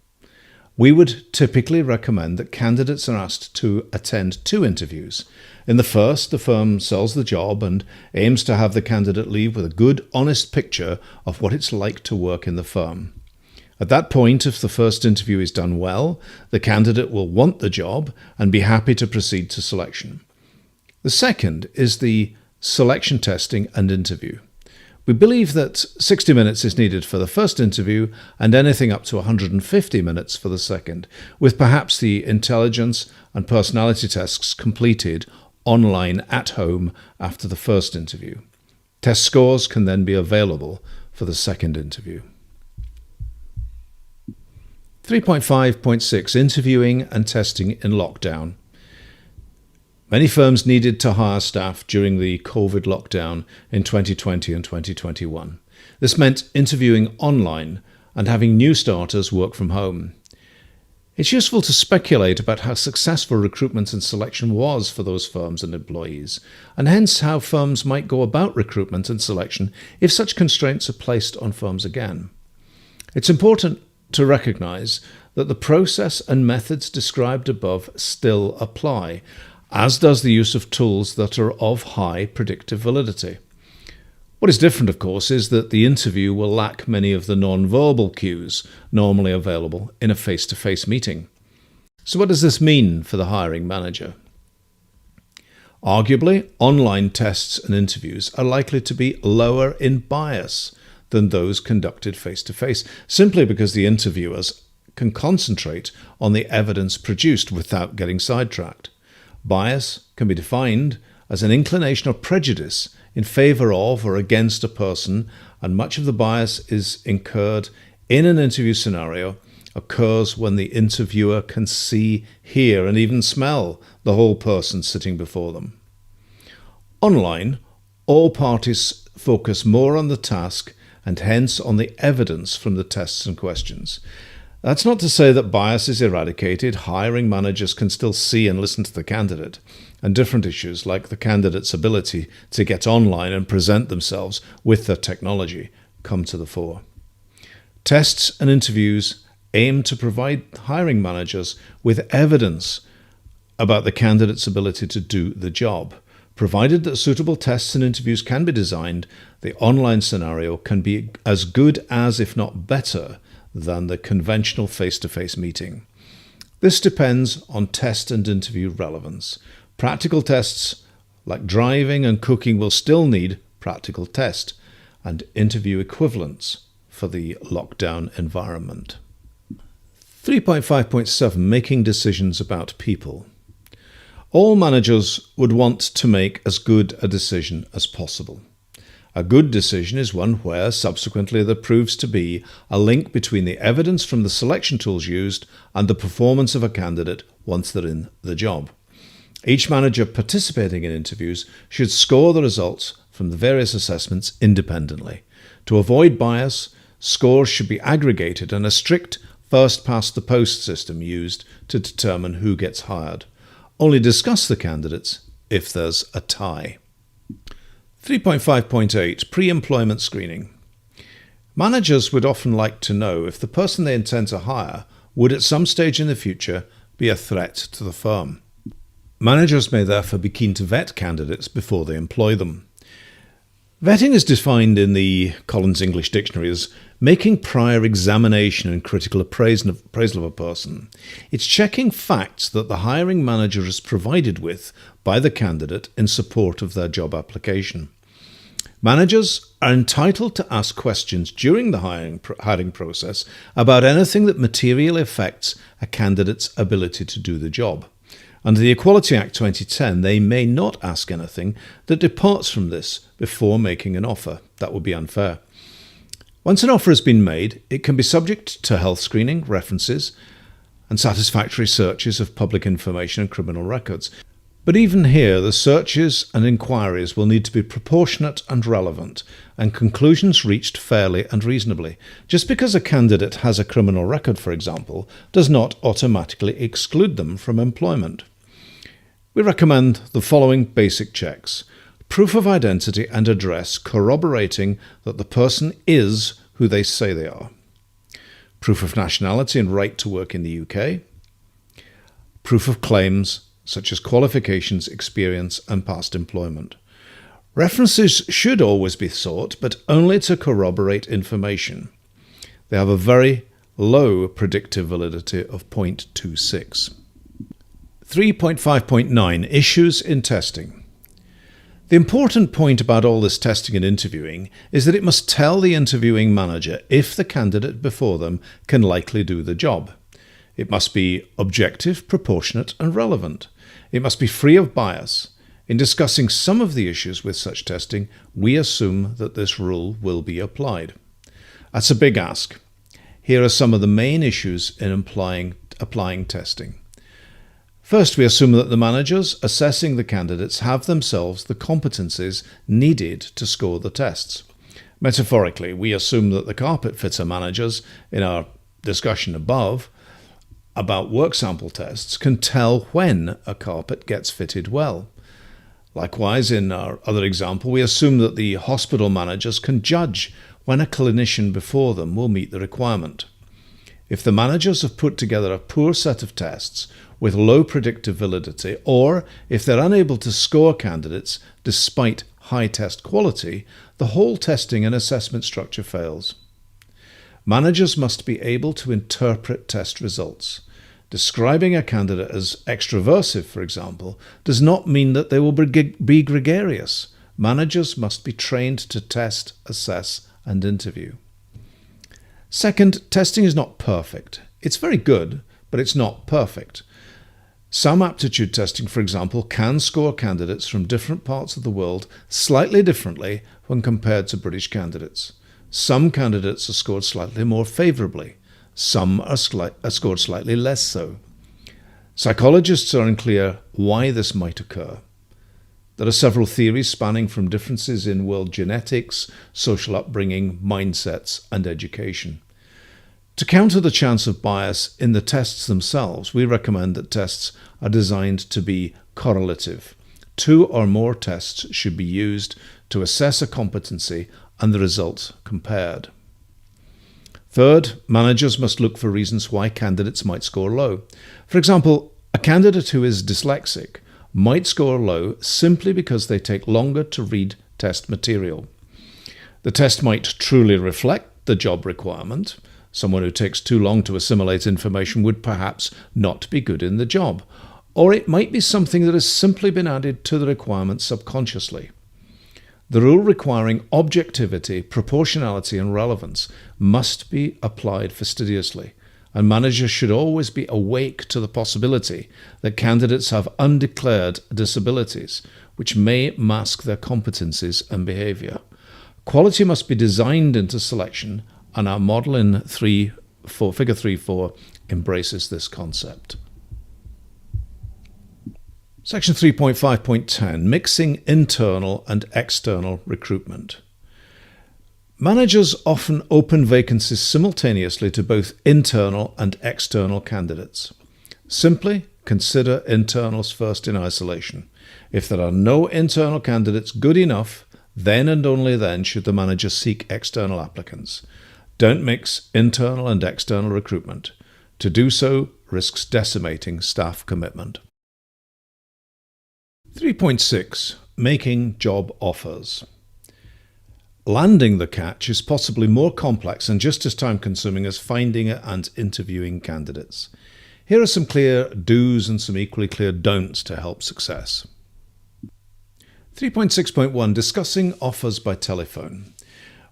We would typically recommend that candidates are asked to attend 2 interviews. In the first, the firm sells the job and aims to have the candidate leave with a good, honest picture of what it's like to work in the firm. At that point, if the first interview is done well, the candidate will want the job and be happy to proceed to selection. The second is the selection testing and interview. We believe that 60 minutes is needed for the first interview and anything up to 150 minutes for the second, with perhaps the intelligence and personality tests completed online at home after the first interview. Test scores can then be available for the second interview. 3.5.6 Interviewing and testing in lockdown. Many firms needed to hire staff during the COVID lockdown in 2020 and 2021. This meant interviewing online and having new starters work from home. It's useful to speculate about how successful recruitment and selection was for those firms and employees, and hence how firms might go about recruitment and selection if such constraints are placed on firms again. It's important to recognize that the process and methods described above still apply, as does the use of tools that are of high predictive validity. What is different, of course, is that the interview will lack many of the non-verbal cues normally available in a face-to-face meeting. So what does this mean for the hiring manager? Arguably, online tests and interviews are likely to be lower in bias than those conducted face-to-face, simply because the interviewers can concentrate on the evidence produced without getting sidetracked. Bias can be defined as an inclination or prejudice in favour of or against a person, and much of the bias is incurred in an interview scenario occurs when the interviewer can see, hear, and even smell the whole person sitting before them. Online, all parties focus more on the task and hence on the evidence from the tests and questions. That's not to say that bias is eradicated. Hiring managers can still see and listen to the candidate, and different issues like the candidate's ability to get online and present themselves with their technology come to the fore. Tests and interviews aim to provide hiring managers with evidence about the candidate's ability to do the job. Provided that suitable tests and interviews can be designed, the online scenario can be as good as, if not better, than the conventional face-to-face meeting. This depends on test and interview relevance. Practical tests like driving and cooking will still need practical test and interview equivalents for the lockdown environment. 3.5.7 Making decisions about people. All managers would want to make as good a decision as possible. A good decision is one where subsequently there proves to be a link between the evidence from the selection tools used and the performance of a candidate once they're in the job. Each manager participating in interviews should score the results from the various assessments independently. To avoid bias, scores should be aggregated and a strict first-past-the-post system used to determine who gets hired. Only discuss the candidates if there's a tie. 3.5.8 Pre-employment screening. Managers would often like to know if the person they intend to hire would at some stage in the future be a threat to the firm. Managers may therefore be keen to vet candidates before they employ them. Vetting is defined in the Collins English Dictionary as making prior examination and critical appraisal of a person. It's checking facts that the hiring manager is provided with by the candidate in support of their job application. Managers are entitled to ask questions during the hiring process about anything that materially affects a candidate's ability to do the job. Under the Equality Act 2010, they may not ask anything that departs from this before making an offer. That would be unfair. Once an offer has been made, it can be subject to health screening, references, and satisfactory searches of public information and criminal records. But even here, the searches and inquiries will need to be proportionate and relevant, and conclusions reached fairly and reasonably. Just because a candidate has a criminal record, for example, does not automatically exclude them from employment. We recommend the following basic checks: proof of identity and address corroborating that the person is who they say they are, proof of nationality and right to work in the UK, proof of claims such as qualifications, experience, and past employment. References should always be sought, but only to corroborate information. They have a very low predictive validity of 0.26. 3.5.9 Issues in testing. The important point about all this testing and interviewing is that it must tell the interviewing manager if the candidate before them can likely do the job. It must be objective, proportionate, and relevant. It must be free of bias. In discussing some of the issues with such testing, we assume that this rule will be applied. That's a big ask. Here are some of the main issues in applying testing. First, we assume that the managers assessing the candidates have themselves the competencies needed to score the tests. Metaphorically, we assume that the carpet fitter managers in our discussion above about work sample tests can tell when a carpet gets fitted well. Likewise, in our other example, we assume that the hospital managers can judge when a clinician before them will meet the requirement. If the managers have put together a poor set of tests with low predictive validity, or if they're unable to score candidates despite high test quality, the whole testing and assessment structure fails. Managers must be able to interpret test results. Describing a candidate as extroversive, for example, does not mean that they will be gregarious. Managers must be trained to test, assess, and interview. Second, testing is not perfect. It's very good, but it's not perfect. Some aptitude testing, for example, can score candidates from different parts of the world slightly differently when compared to British candidates. Some candidates are scored slightly more favourably. Some are scored slightly less so. Psychologists are unclear why this might occur. There are several theories spanning from differences in world genetics, social upbringing, mindsets, and education. To counter the chance of bias in the tests themselves, we recommend that tests are designed to be correlative. 2 or more tests should be used to assess a competency and the results compared. Third, managers must look for reasons why candidates might score low. For example, a candidate who is dyslexic might score low simply because they take longer to read test material. The test might truly reflect the job requirement. Someone who takes too long to assimilate information would perhaps not be good in the job. Or it might be something that has simply been added to the requirement subconsciously. The rule requiring objectivity, proportionality, and relevance must be applied fastidiously. and managers should always be awake to the possibility that candidates have undeclared disabilities, which may mask their competencies and behaviour. Quality must be designed into selection, and our model in figure 3.4 embraces this concept. Section 3.5.10, mixing internal and external recruitment. Managers often open vacancies simultaneously to both internal and external candidates. Simply consider internals first in isolation. If there are no internal candidates good enough, then and only then should the manager seek external applicants. Don't mix internal and external recruitment. To do so risks decimating staff commitment. 3.6. Making job offers. Landing the catch is possibly more complex and just as time-consuming as finding and interviewing candidates. Here are some clear do's and some equally clear don'ts to help success. 3.6.1. Discussing offers by telephone.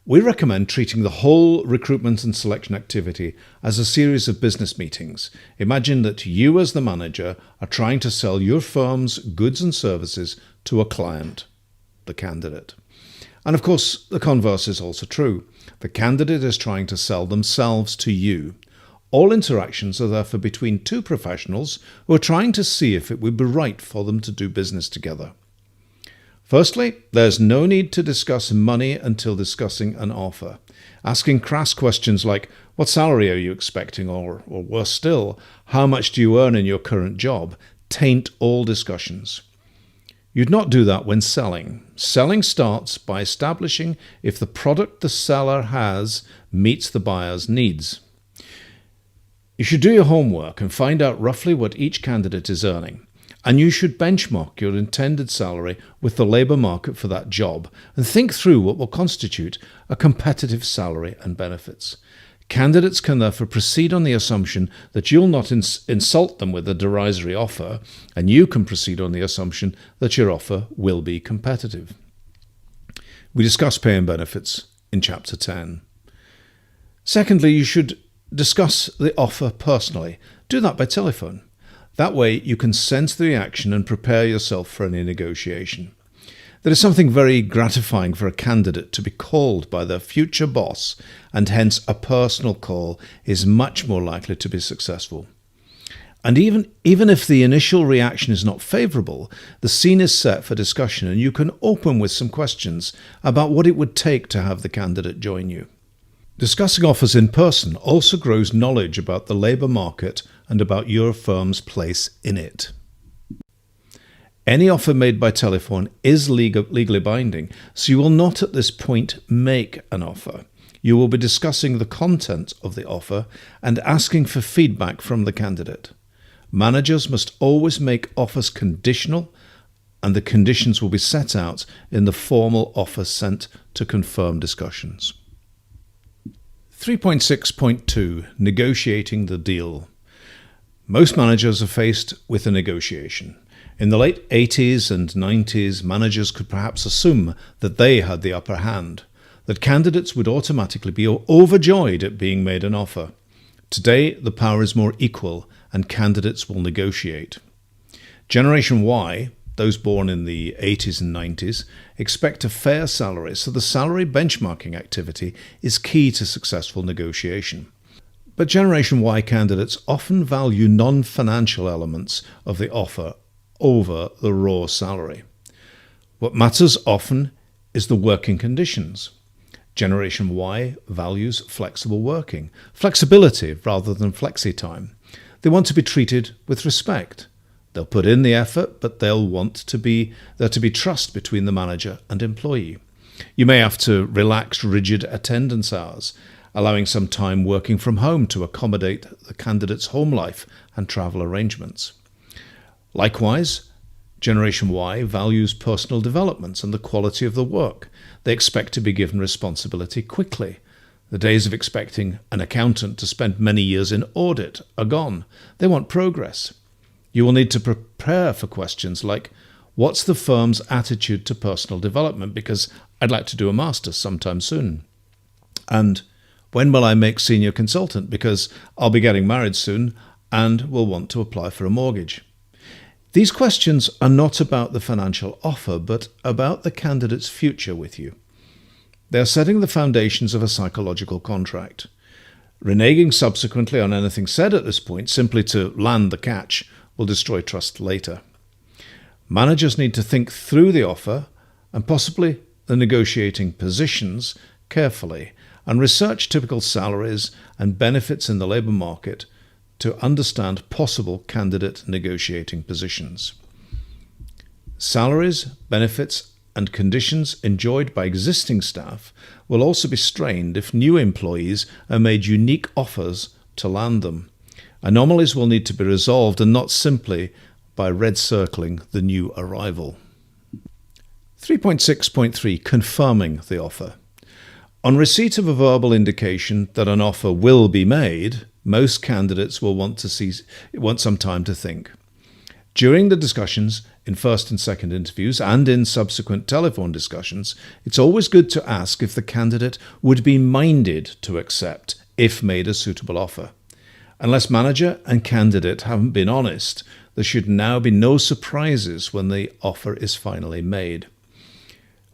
We recommend treating the whole recruitment and selection activity as a series of business meetings. Imagine that you as the manager are trying to sell your firm's goods and services to a client, the candidate. And of course, the converse is also true. The candidate is trying to sell themselves to you. All interactions are therefore between two professionals who are trying to see if it would be right for them to do business together. Firstly, there's no need to discuss money until discussing an offer. Asking crass questions like, what salary are you expecting? Or worse still, how much do you earn in your current job? Taint all discussions. You'd not do that when selling. Selling starts by establishing if the product the seller has meets the buyer's needs. You should do your homework and find out roughly what each candidate is earning. And you should benchmark your intended salary with the labour market for that job and think through what will constitute a competitive salary and benefits. Candidates can therefore proceed on the assumption that you'll not insult them with a derisory offer, and you can proceed on the assumption that your offer will be competitive. We discuss pay and benefits in Chapter 10. Secondly, you should discuss the offer personally. Do that by telephone. That way you can sense the reaction and prepare yourself for any negotiation. There is something very gratifying for a candidate to be called by their future boss, and hence a personal call is much more likely to be successful. And even if the initial reaction is not favourable, the scene is set for discussion and you can open with some questions about what it would take to have the candidate join you. Discussing offers in person also grows knowledge about the labour market and about your firm's place in it. Any offer made by telephone is legally binding, so you will not at this point make an offer. You will be discussing the content of the offer and asking for feedback from the candidate. Managers must always make offers conditional, and the conditions will be set out in the formal offer sent to confirm discussions. 3.6.2. Negotiating the deal. Most managers are faced with a negotiation. In the late 80s and 90s, managers could perhaps assume that they had the upper hand, that candidates would automatically be overjoyed at being made an offer. Today, the power is more equal and candidates will negotiate. Generation Y, those born in the 80s and 90s, expect a fair salary, so the salary benchmarking activity is key to successful negotiation. But Generation Y candidates often value non-financial elements of the offer over the raw salary. What matters often is the working conditions. Generation Y values flexible working, flexibility rather than flexi-time. They want to be treated with respect. They'll put in the effort, but they'll want there to be trust between the manager and employee. You may have to relax rigid attendance hours, allowing some time working from home to accommodate the candidate's home life and travel arrangements. Likewise, Generation Y values personal development and the quality of the work. They expect to be given responsibility quickly. The days of expecting an accountant to spend many years in audit are gone. They want progress. You will need to prepare for questions like, what's the firm's attitude to personal development? Because I'd like to do a master's sometime soon. And When will I make senior consultant? Because I'll be getting married soon and will want to apply for a mortgage. These questions are not about the financial offer, but about the candidate's future with you. They are setting the foundations of a psychological contract. Reneging subsequently on anything said at this point, simply to land the catch, will destroy trust later. Managers need to think through the offer and possibly the negotiating positions carefully and research typical salaries and benefits in the labour market to understand possible candidate negotiating positions. Salaries, benefits, and conditions enjoyed by existing staff will also be strained if new employees are made unique offers to land them. Anomalies will need to be resolved and not simply by red circling the new arrival. 3.6.3 Confirming the offer. On receipt of a verbal indication that an offer will be made, most candidates will want some time to think. During the discussions in first and second interviews and in subsequent telephone discussions, it's always good to ask if the candidate would be minded to accept if made a suitable offer. Unless manager and candidate haven't been honest, there should now be no surprises when the offer is finally made.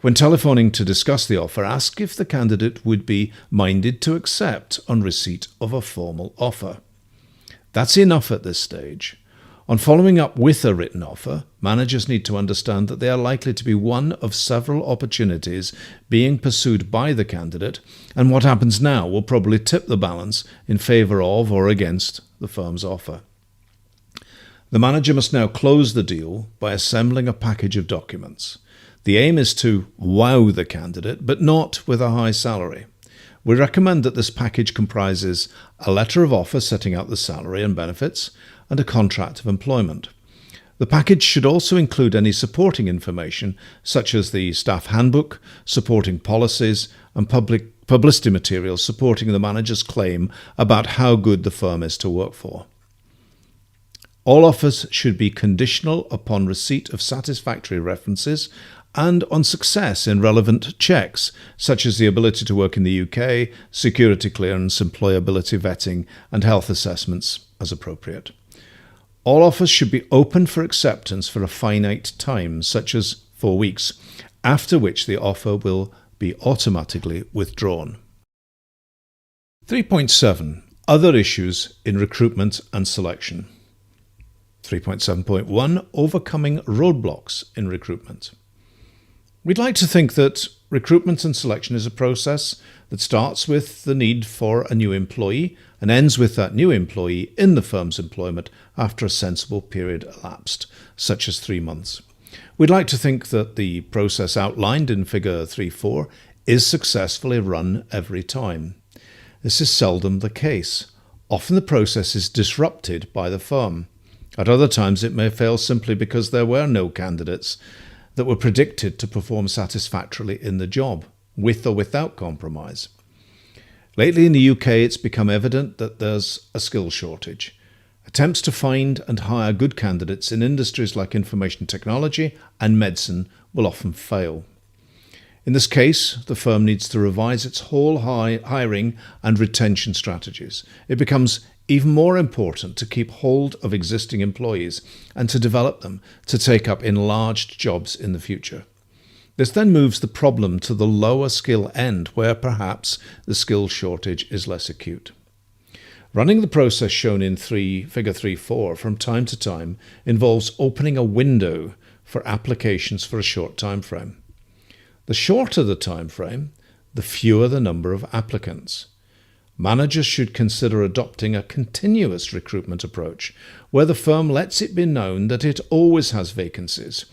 When telephoning to discuss the offer, ask if the candidate would be minded to accept on receipt of a formal offer. That's enough at this stage. On following up with a written offer, managers need to understand that they are likely to be one of several opportunities being pursued by the candidate, and what happens now will probably tip the balance in favour of or against the firm's offer. The manager must now close the deal by assembling a package of documents. The aim is to wow the candidate, but not with a high salary. We recommend that this package comprises a letter of offer setting out the salary and benefits, and a contract of employment. The package should also include any supporting information, such as the staff handbook, supporting policies, and publicity materials supporting the manager's claim about how good the firm is to work for. All offers should be conditional upon receipt of satisfactory references and on success in relevant checks, such as the ability to work in the UK, security clearance, employability vetting, and health assessments as appropriate. All offers should be open for acceptance for a finite time, such as 4 weeks, after which the offer will be automatically withdrawn. 3.7 Other issues in recruitment and selection. 3.7.1 Overcoming roadblocks in recruitment. We'd like to think that recruitment and selection is a process that starts with the need for a new employee and ends with that new employee in the firm's employment after a sensible period elapsed, such as 3 months. We'd like to think that the process outlined in Figure 3.4 is successfully run every time. This is seldom the case. Often the process is disrupted by the firm. At other times it may fail simply because there were no candidates that were predicted to perform satisfactorily in the job, with or without compromise. Lately in the UK, it's become evident that there's a skill shortage. Attempts to find and hire good candidates in industries like information technology and medicine will often fail. In this case, the firm needs to revise its whole hiring and retention strategies. It becomes even more important to keep hold of existing employees and to develop them to take up enlarged jobs in the future. This then moves the problem to the lower skill end, where perhaps the skill shortage is less acute. Running the process shown in Figure 3.4 from time to time involves opening a window for applications for a short time frame. The shorter the time frame, the fewer the number of applicants. Managers should consider adopting a continuous recruitment approach, where the firm lets it be known that it always has vacancies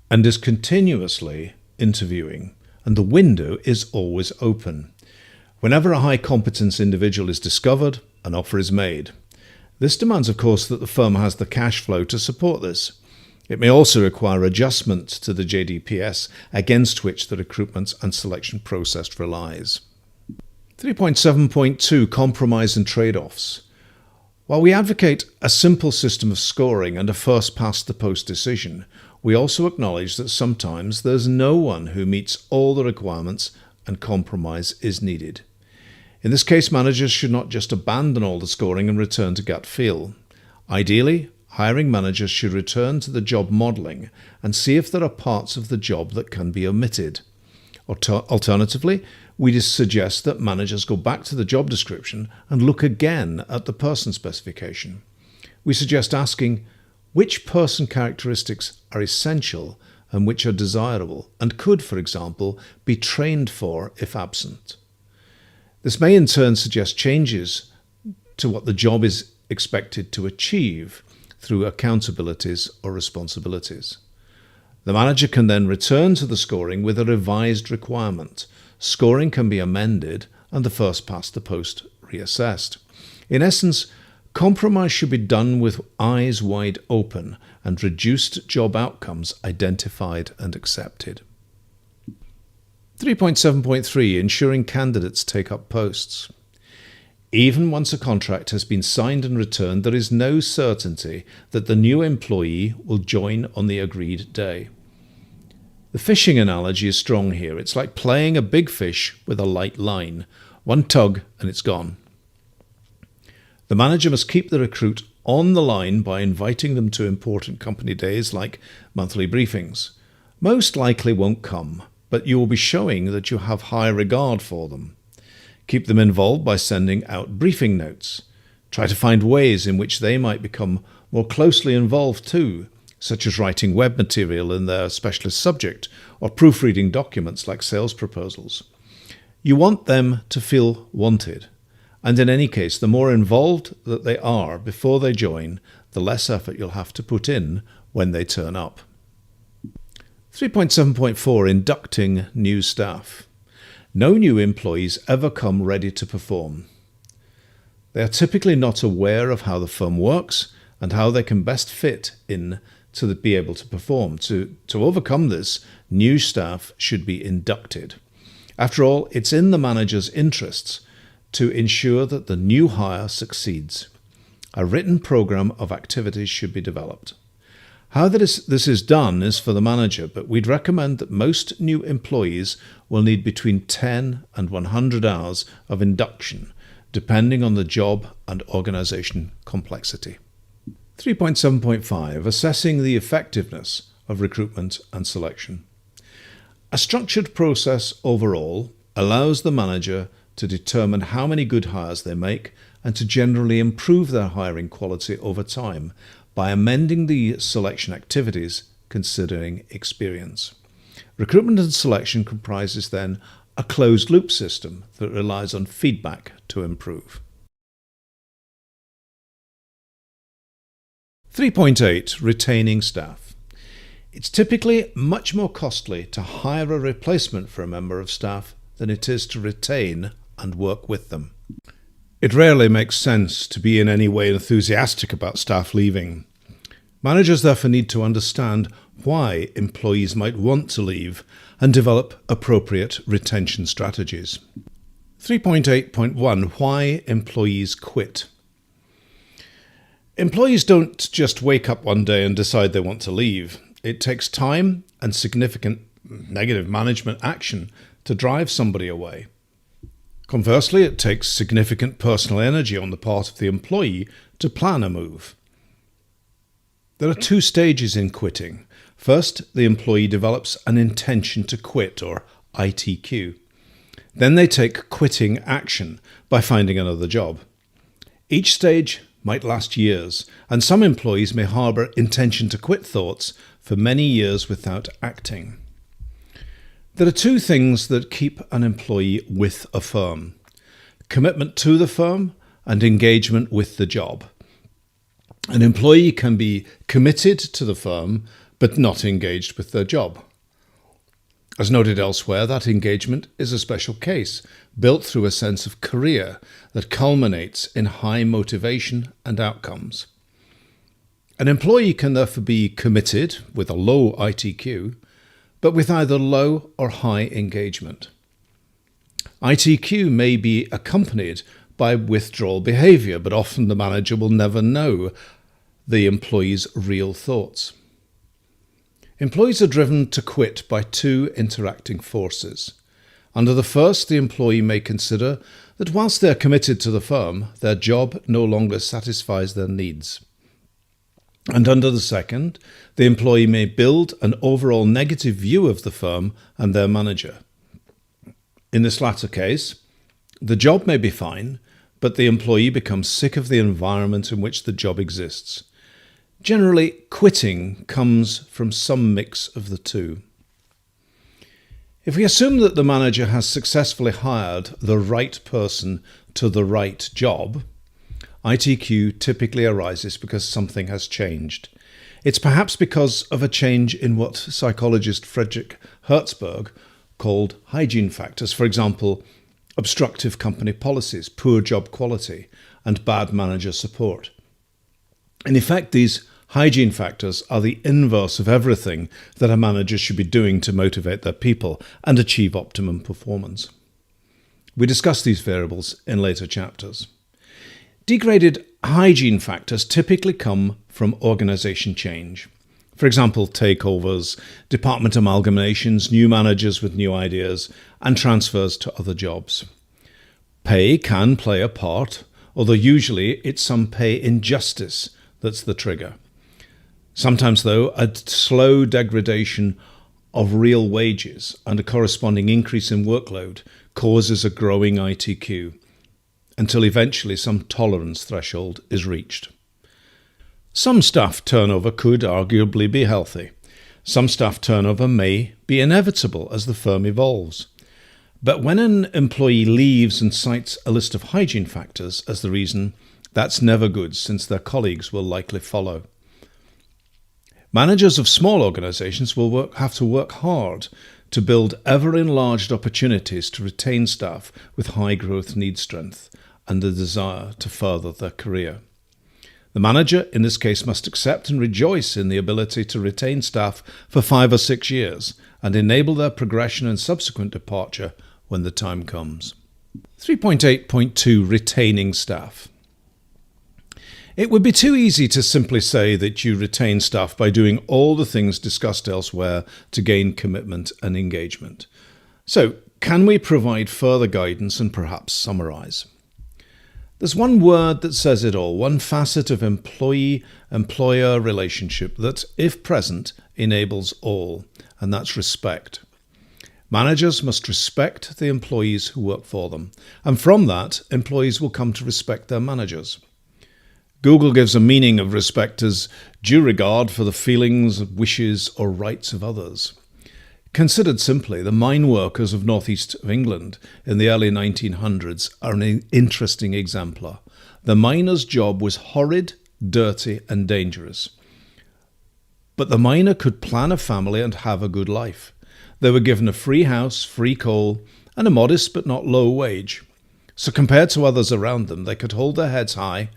and is continuously interviewing, and the window is always open. Whenever a high competence individual is discovered, an offer is made. This demands, of course, that the firm has the cash flow to support this. It may also require adjustment to the JDPS against which the recruitment and selection process relies. 3.7.2 Compromise and Trade-offs. While we advocate a simple system of scoring and a first-past-the-post decision, we also acknowledge that sometimes there's no one who meets all the requirements and compromise is needed. In this case, managers should not just abandon all the scoring and return to gut feel. Ideally, hiring managers should return to the job modelling and see if there are parts of the job that can be omitted. Alternatively, we suggest that managers go back to the job description and look again at the person specification. We suggest asking which person characteristics are essential and which are desirable and could, for example, be trained for if absent. This may in turn suggest changes to what the job is expected to achieve through accountabilities or responsibilities. The manager can then return to the scoring with a revised requirement. Scoring can be amended and the first past the post reassessed. In essence, compromise should be done with eyes wide open and reduced job outcomes identified and accepted. 3.7.3 Ensuring candidates take up posts. Even once a contract has been signed and returned, there is no certainty that the new employee will join on the agreed day. The fishing analogy is strong here. It's like playing a big fish with a light line. One tug and it's gone. The manager must keep the recruit on the line by inviting them to important company days like monthly briefings. Most likely won't come, but you will be showing that you have high regard for them. Keep them involved by sending out briefing notes. Try to find ways in which they might become more closely involved too, such as writing web material in their specialist subject or proofreading documents like sales proposals. You want them to feel wanted, and in any case, the more involved that they are before they join, the less effort you'll have to put in when they turn up. 3.7.4 Inducting new staff. No new employees ever come ready to perform. They are typically not aware of how the firm works and how they can best fit in to be able to perform. To overcome this, new staff should be inducted. After all, it's in the manager's interests to ensure that the new hire succeeds. A written program of activities should be developed. How this is done is for the manager, but we'd recommend that most new employees will need between 10 and 100 hours of induction, depending on the job and organization complexity. 3.7.5 Assessing the effectiveness of recruitment and selection. A structured process overall allows the manager to determine how many good hires they make and to generally improve their hiring quality over time by amending the selection activities considering experience. Recruitment and selection comprises then a closed-loop system that relies on feedback to improve. 3.8 Retaining staff. It's typically much more costly to hire a replacement for a member of staff than it is to retain and work with them. It rarely makes sense to be in any way enthusiastic about staff leaving. Managers therefore need to understand why employees might want to leave and develop appropriate retention strategies. 3.8.1 Why employees quit. Employees don't just wake up one day and decide they want to leave. It takes time and significant negative management action to drive somebody away. Conversely, it takes significant personal energy on the part of the employee to plan a move. There are two stages in quitting. First, the employee develops an intention to quit, or ITQ. Then they take quitting action by finding another job. Each stage might last years, and some employees may harbour intention to quit thoughts for many years without acting. There are two things that keep an employee with a firm: commitment to the firm and engagement with the job. An employee can be committed to the firm but not engaged with their job. As noted elsewhere, that engagement is a special case, built through a sense of career that culminates in high motivation and outcomes. An employee can therefore be committed with a low ITQ, but with either low or high engagement. ITQ may be accompanied by withdrawal behaviour, but often the manager will never know the employee's real thoughts. Employees are driven to quit by two interacting forces. Under the first, the employee may consider that whilst they are committed to the firm, their job no longer satisfies their needs. And under the second, the employee may build an overall negative view of the firm and their manager. In this latter case, the job may be fine, but the employee becomes sick of the environment in which the job exists. Generally, quitting comes from some mix of the two. If we assume that the manager has successfully hired the right person to the right job, ITQ typically arises because something has changed. It's perhaps because of a change in what psychologist Frederick Herzberg called hygiene factors, for example, obstructive company policies, poor job quality, and bad manager support. In effect, these hygiene factors are the inverse of everything that a manager should be doing to motivate their people and achieve optimum performance. We discuss these variables in later chapters. Degraded hygiene factors typically come from organization change. For example, takeovers, department amalgamations, new managers with new ideas, and transfers to other jobs. Pay can play a part, although usually it's some pay injustice that's the trigger. Sometimes, though, a slow degradation of real wages and a corresponding increase in workload causes a growing ITQ, until eventually some tolerance threshold is reached. Some staff turnover could arguably be healthy. Some staff turnover may be inevitable as the firm evolves. But when an employee leaves and cites a list of hygiene factors as the reason, that's never good, since their colleagues will likely follow. Managers of small organizations will have to work hard to build ever-enlarged opportunities to retain staff with high growth need strength and the desire to further their career. The manager, in this case, must accept and rejoice in the ability to retain staff for 5 or 6 years and enable their progression and subsequent departure when the time comes. 3.8.2 Retaining staff. It would be too easy to simply say that you retain staff by doing all the things discussed elsewhere to gain commitment and engagement. So, can we provide further guidance and perhaps summarize? There's one word that says it all, one facet of employee-employer relationship that, if present, enables all, and that's respect. Managers must respect the employees who work for them, and from that, employees will come to respect their managers. Google gives a meaning of respect as due regard for the feelings, wishes, or rights of others. Considered simply, the mine workers of northeast of England in the early 1900s are an interesting exemplar. The miner's job was horrid, dirty, and dangerous. But the miner could plan a family and have a good life. They were given a free house, free coal, and a modest but not low wage. So compared to others around them, they could hold their heads high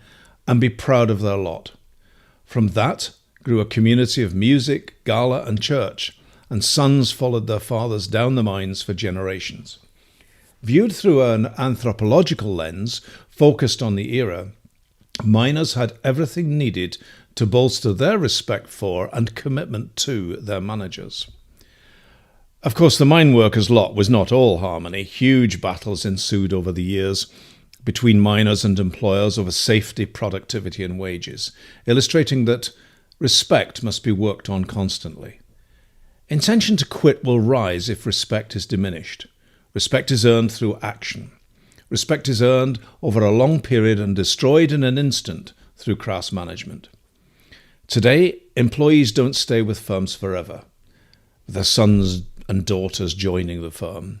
and be proud of their lot. From that grew a community of music, gala, and church, and sons followed their fathers down the mines for generations. Viewed through an anthropological lens focused on the era, miners had everything needed to bolster their respect for and commitment to their managers. Of course, the mine workers' lot was not all harmony. Huge battles ensued over the years between miners and employers over safety, productivity, and wages, illustrating that respect must be worked on constantly. Intention to quit will rise if respect is diminished. Respect is earned through action. Respect is earned over a long period and destroyed in an instant through crass management. Today, employees don't stay with firms forever, with their sons and daughters joining the firm.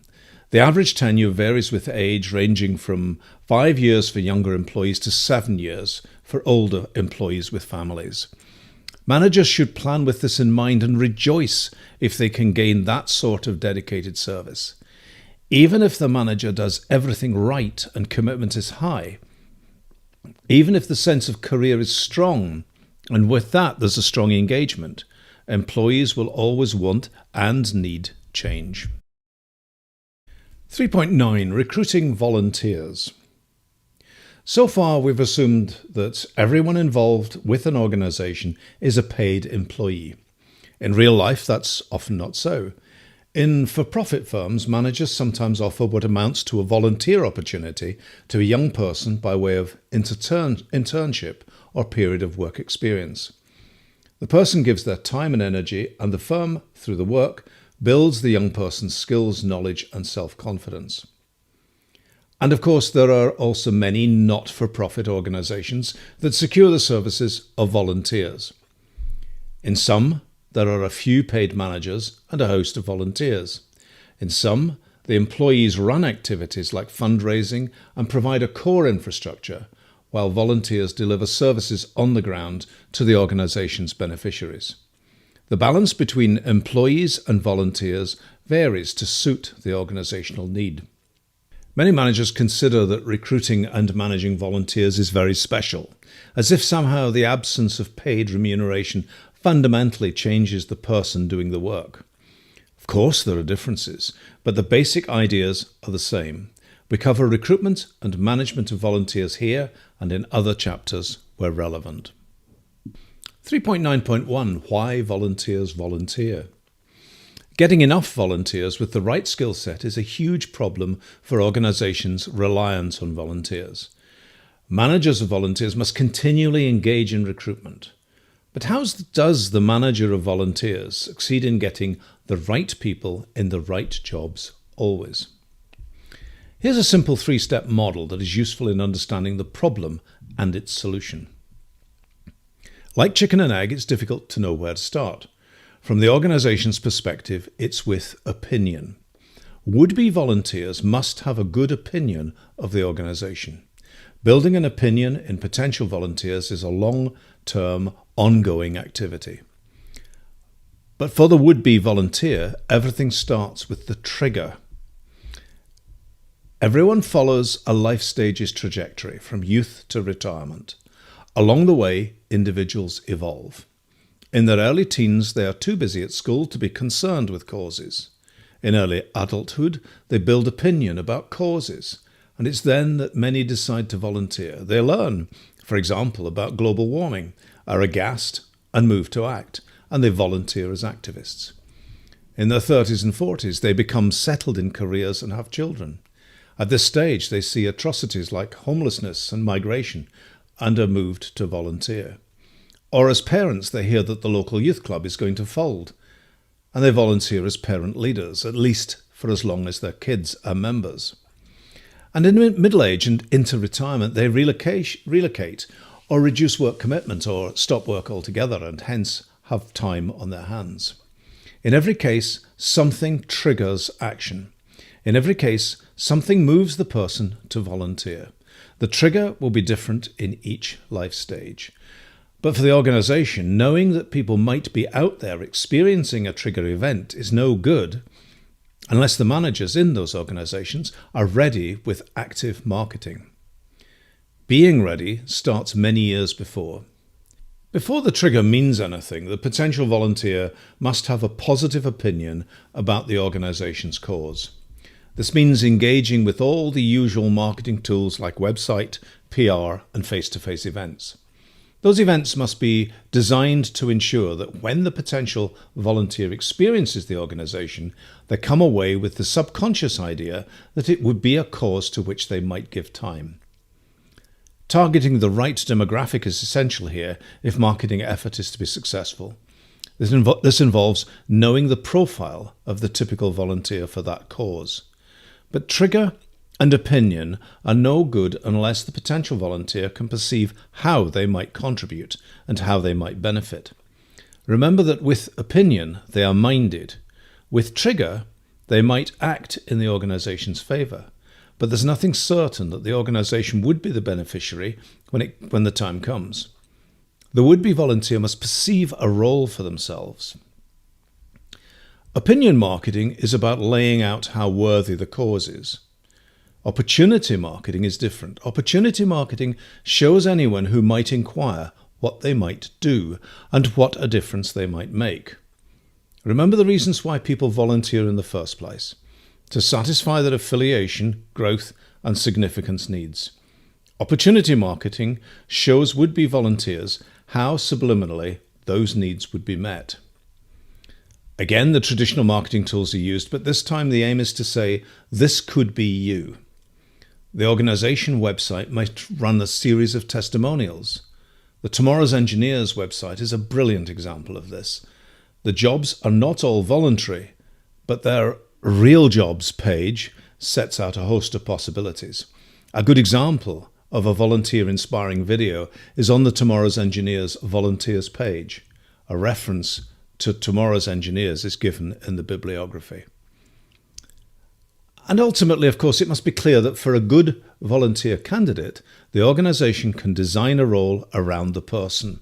The average tenure varies with age, ranging from 5 years for younger employees to 7 years for older employees with families. Managers should plan with this in mind and rejoice if they can gain that sort of dedicated service. Even if the manager does everything right and commitment is high, even if the sense of career is strong, and with that there's a strong engagement, employees will always want and need change. 3.9 Recruiting volunteers. So far, we've assumed that everyone involved with an organization is a paid employee. In real life, that's often not so. In for-profit firms, managers sometimes offer what amounts to a volunteer opportunity to a young person by way of internship or period of work experience. The person gives their time and energy, and the firm, through the work, builds the young person's skills, knowledge, and self-confidence. And of course, there are also many not-for-profit organisations that secure the services of volunteers. In some, there are a few paid managers and a host of volunteers. In some, the employees run activities like fundraising and provide a core infrastructure, while volunteers deliver services on the ground to the organisation's beneficiaries. The balance between employees and volunteers varies to suit the organisational need. Many managers consider that recruiting and managing volunteers is very special, as if somehow the absence of paid remuneration fundamentally changes the person doing the work. Of course, there are differences, but the basic ideas are the same. We cover recruitment and management of volunteers here and in other chapters where relevant. 3.9.1 Why volunteers volunteer? Getting enough volunteers with the right skill set is a huge problem for organisations reliant on volunteers. Managers of volunteers must continually engage in recruitment. But how does the manager of volunteers succeed in getting the right people in the right jobs always? Here's a simple 3-step model that is useful in understanding the problem and its solution. Like chicken and egg, it's difficult to know where to start. From the organisation's perspective, it's with opinion. Would-be volunteers must have a good opinion of the organisation. Building an opinion in potential volunteers is a long-term, ongoing activity. But for the would-be volunteer, everything starts with the trigger. Everyone follows a life stage's trajectory from youth to retirement. Along the way, individuals evolve. In their early teens, they are too busy at school to be concerned with causes. In early adulthood, they build opinion about causes, and it's then that many decide to volunteer. They learn, for example, about global warming, are aghast and move to act, and they volunteer as activists. In their 30s and 40s, they become settled in careers and have children. At this stage, they see atrocities like homelessness and migration and are moved to volunteer. Or as parents, they hear that the local youth club is going to fold, and they volunteer as parent leaders, at least for as long as their kids are members. And in middle age and into retirement, they relocate or reduce work commitment or stop work altogether and hence have time on their hands. In every case, something triggers action. In every case, something moves the person to volunteer. The trigger will be different in each life stage. But for the organisation, knowing that people might be out there experiencing a trigger event is no good unless the managers in those organisations are ready with active marketing. Being ready starts many years before. Before the trigger means anything, the potential volunteer must have a positive opinion about the organisation's cause. This means engaging with all the usual marketing tools like website, PR, and face-to-face events. Those events must be designed to ensure that when the potential volunteer experiences the organisation, they come away with the subconscious idea that it would be a cause to which they might give time. Targeting the right demographic is essential here if marketing effort is to be successful. This involves knowing the profile of the typical volunteer for that cause. But trigger and opinion are no good unless the potential volunteer can perceive how they might contribute and how they might benefit. Remember that with opinion, they are minded. With trigger, they might act in the organisation's favour. But there's nothing certain that the organisation would be the beneficiary when the time comes. The would-be volunteer must perceive a role for themselves. Opinion marketing is about laying out how worthy the cause is. Opportunity marketing is different. Opportunity marketing shows anyone who might inquire what they might do and what a difference they might make. Remember the reasons why people volunteer in the first place: to satisfy their affiliation, growth, and significance needs. Opportunity marketing shows would-be volunteers how subliminally those needs would be met. Again, the traditional marketing tools are used, but this time the aim is to say, this could be you. The organization website might run a series of testimonials. The Tomorrow's Engineers website is a brilliant example of this. The jobs are not all voluntary, but their Real Jobs page sets out a host of possibilities. A good example of a volunteer-inspiring video is on the Tomorrow's Engineers volunteers page. A reference to Tomorrow's Engineers is given in the bibliography. And ultimately, of course, it must be clear that for a good volunteer candidate, the organisation can design a role around the person.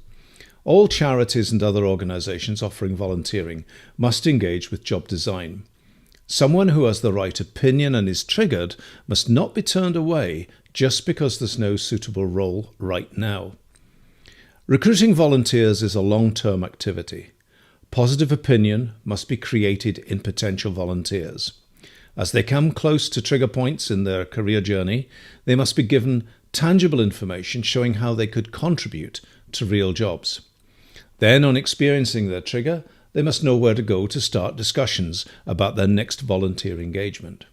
All charities and other organisations offering volunteering must engage with job design. Someone who has the right opinion and is triggered must not be turned away just because there's no suitable role right now. Recruiting volunteers is a long-term activity. Positive opinion must be created in potential volunteers. As they come close to trigger points in their career journey, they must be given tangible information showing how they could contribute to real jobs. Then, on experiencing their trigger, they must know where to go to start discussions about their next volunteer engagement.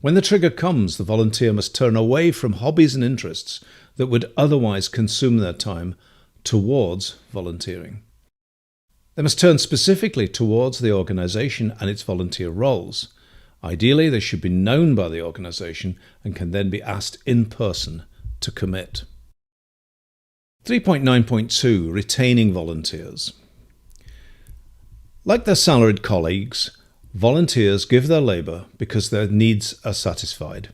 When the trigger comes, the volunteer must turn away from hobbies and interests that would otherwise consume their time towards volunteering. They must turn specifically towards the organisation and its volunteer roles. Ideally, they should be known by the organisation and can then be asked in person to commit. 3.9.2 Retaining volunteers. Like their salaried colleagues, volunteers give their labour because their needs are satisfied.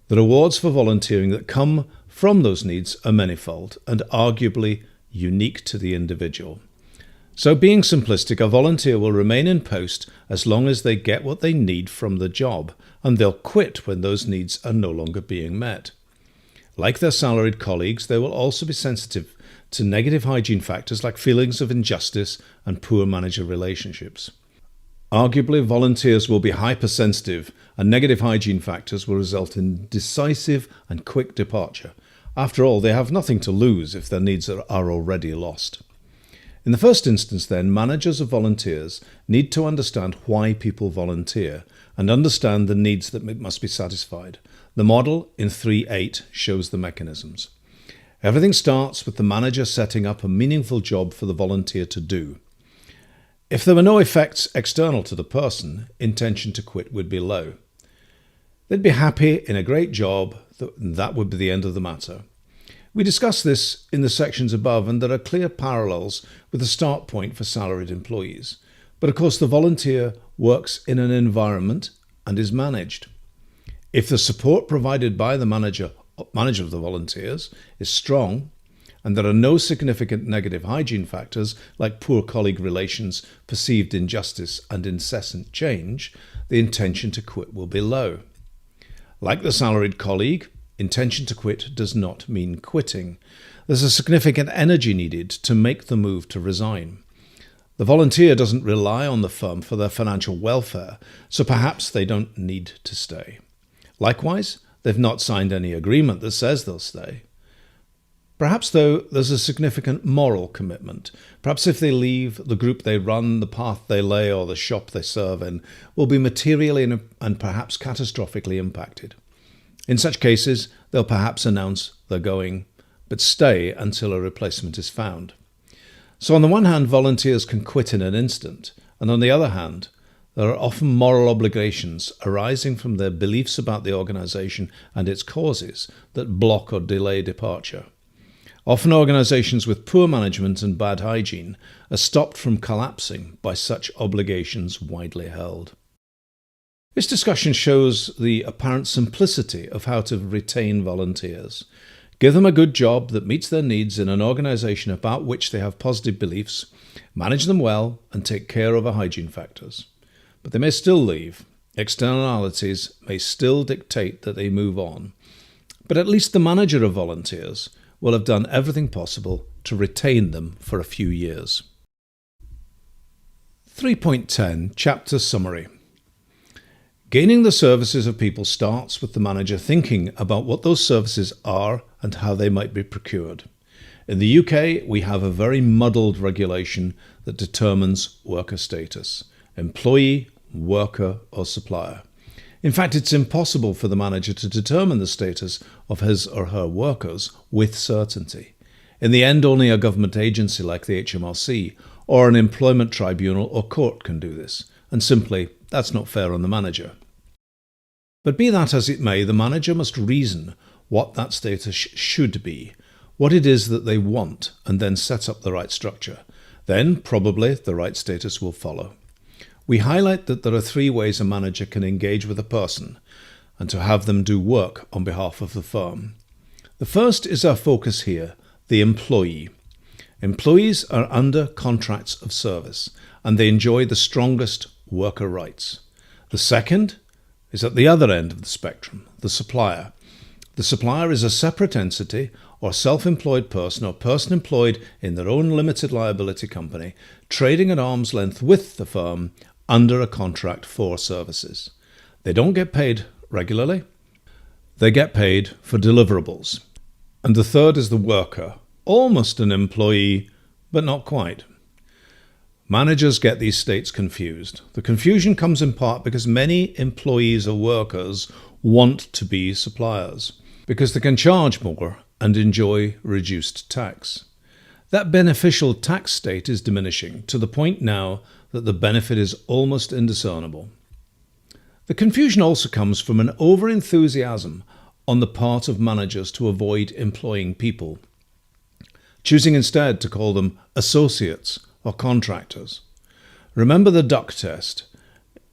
The rewards for volunteering that come from those needs are manifold and arguably unique to the individual. So, being simplistic, a volunteer will remain in post as long as they get what they need from the job, and they'll quit when those needs are no longer being met. Like their salaried colleagues, they will also be sensitive to negative hygiene factors like feelings of injustice and poor manager relationships. Arguably, volunteers will be hypersensitive, and negative hygiene factors will result in decisive and quick departure. After all, they have nothing to lose if their needs are already lost. In the first instance, then, managers of volunteers need to understand why people volunteer and understand the needs that must be satisfied. The model in 3.8 shows the mechanisms. Everything starts with the manager setting up a meaningful job for the volunteer to do. If there were no effects external to the person, intention to quit would be low. They'd be happy in a great job, that would be the end of the matter. We discussed this in the sections above, and there are clear parallels with the start point for salaried employees. But of course, the volunteer works in an environment and is managed. If the support provided by the manager of the volunteers is strong, and there are no significant negative hygiene factors like poor colleague relations, perceived injustice, and incessant change, the intention to quit will be low. Like the salaried colleague, intention to quit does not mean quitting. There's a significant energy needed to make the move to resign. The volunteer doesn't rely on the firm for their financial welfare, so perhaps they don't need to stay. Likewise, they've not signed any agreement that says they'll stay. Perhaps, though, there's a significant moral commitment. Perhaps if they leave, the group they run, the path they lay, or the shop they serve in will be materially and perhaps catastrophically impacted. In such cases, they'll perhaps announce they're going, but stay until a replacement is found. So on the one hand, volunteers can quit in an instant, and on the other hand, there are often moral obligations arising from their beliefs about the organisation and its causes that block or delay departure. Often organisations with poor management and bad hygiene are stopped from collapsing by such obligations widely held. This discussion shows the apparent simplicity of how to retain volunteers. Give them a good job that meets their needs in an organisation about which they have positive beliefs, manage them well, and take care of our hygiene factors. But they may still leave. Externalities may still dictate that they move on. But at least the manager of volunteers will have done everything possible to retain them for a few years. 3.10 Chapter Summary. Gaining the services of people starts with the manager thinking about what those services are and how they might be procured. In the UK, we have a very muddled regulation that determines worker status: employee, worker, or supplier. In fact, it's impossible for the manager to determine the status of his or her workers with certainty. In the end, only a government agency like the HMRC or an employment tribunal or court can do this, and simply, that's not fair on the manager. But be that as it may, the manager must reason what that status should be, what it is that they want, and then set up the right structure. Then, probably, the right status will follow. We highlight that there are 3 ways a manager can engage with a person and to have them do work on behalf of the firm. The first is our focus here, the employee. Employees are under contracts of service and they enjoy the strongest worker rights. The second is at the other end of the spectrum, the supplier. The supplier is a separate entity or self-employed person or person employed in their own limited liability company, trading at arm's length with the firm under a contract for services. They don't get paid regularly. They get paid for deliverables. And the third is the worker, almost an employee, but not quite. Managers get these states confused. The confusion comes in part because many employees or workers want to be suppliers, because they can charge more and enjoy reduced tax. That beneficial tax state is diminishing to the point now that the benefit is almost indiscernible. The confusion also comes from an over-enthusiasm on the part of managers to avoid employing people, choosing instead to call them associates or contractors. Remember the duck test.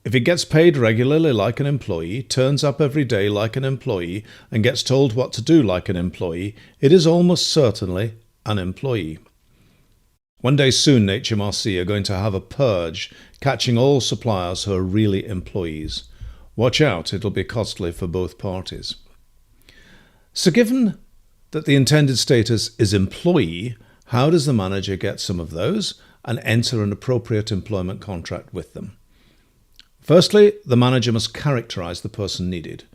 If it gets paid regularly like an employee, turns up every day like an employee, and gets told what to do like an employee, it is almost certainly an employee. One day soon, HMRC are going to have a purge, catching all suppliers who are really employees. Watch out, it'll be costly for both parties. So given that the intended status is employee, how does the manager get some of those and enter an appropriate employment contract with them? Firstly, the manager must characterize the person needed.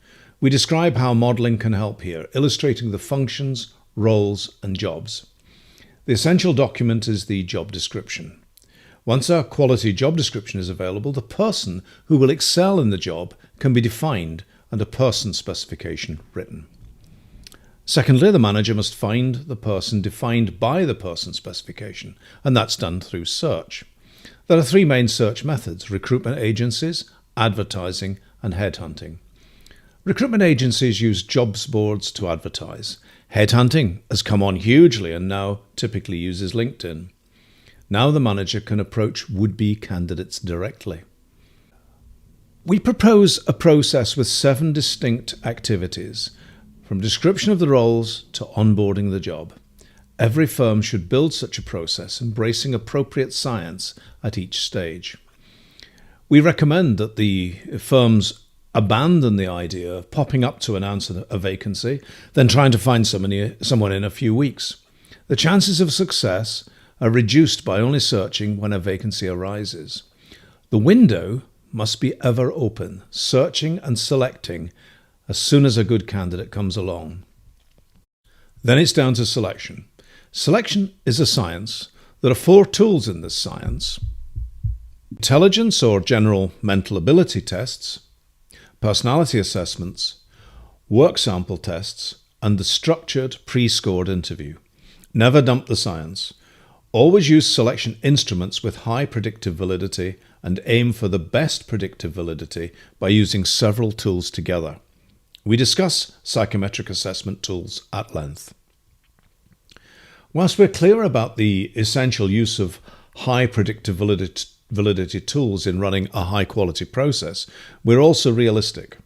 We describe how modelling can help here, illustrating the functions, roles, and jobs. The essential document is the job description. Once a quality job description is available, the person who will excel in the job can be defined and a person specification written. Secondly, the manager must find the person defined by the person specification, and that's done through search. There are 3 main search methods: recruitment agencies, advertising, and headhunting. Recruitment agencies use jobs boards to advertise. Headhunting has come on hugely and now typically uses LinkedIn. Now the manager can approach would-be candidates directly. We propose a process with 7 distinct activities, from description of the roles to onboarding the job. Every firm should build such a process, embracing appropriate science at each stage. We recommend that the firms abandon the idea of popping up to announce a vacancy, then trying to find someone in a few weeks. The chances of success are reduced by only searching when a vacancy arises. The window must be ever open, searching and selecting as soon as a good candidate comes along. Then it's down to selection. Selection is a science. There are 4 tools in this science: intelligence or general mental ability tests, personality assessments, work sample tests, and the structured pre-scored interview. Never dump the science. Always use selection instruments with high predictive validity and aim for the best predictive validity by using several tools together. We discuss psychometric assessment tools at length. Whilst we're clear about the essential use of high predictive validity tools in running a high-quality process, we're also realistic.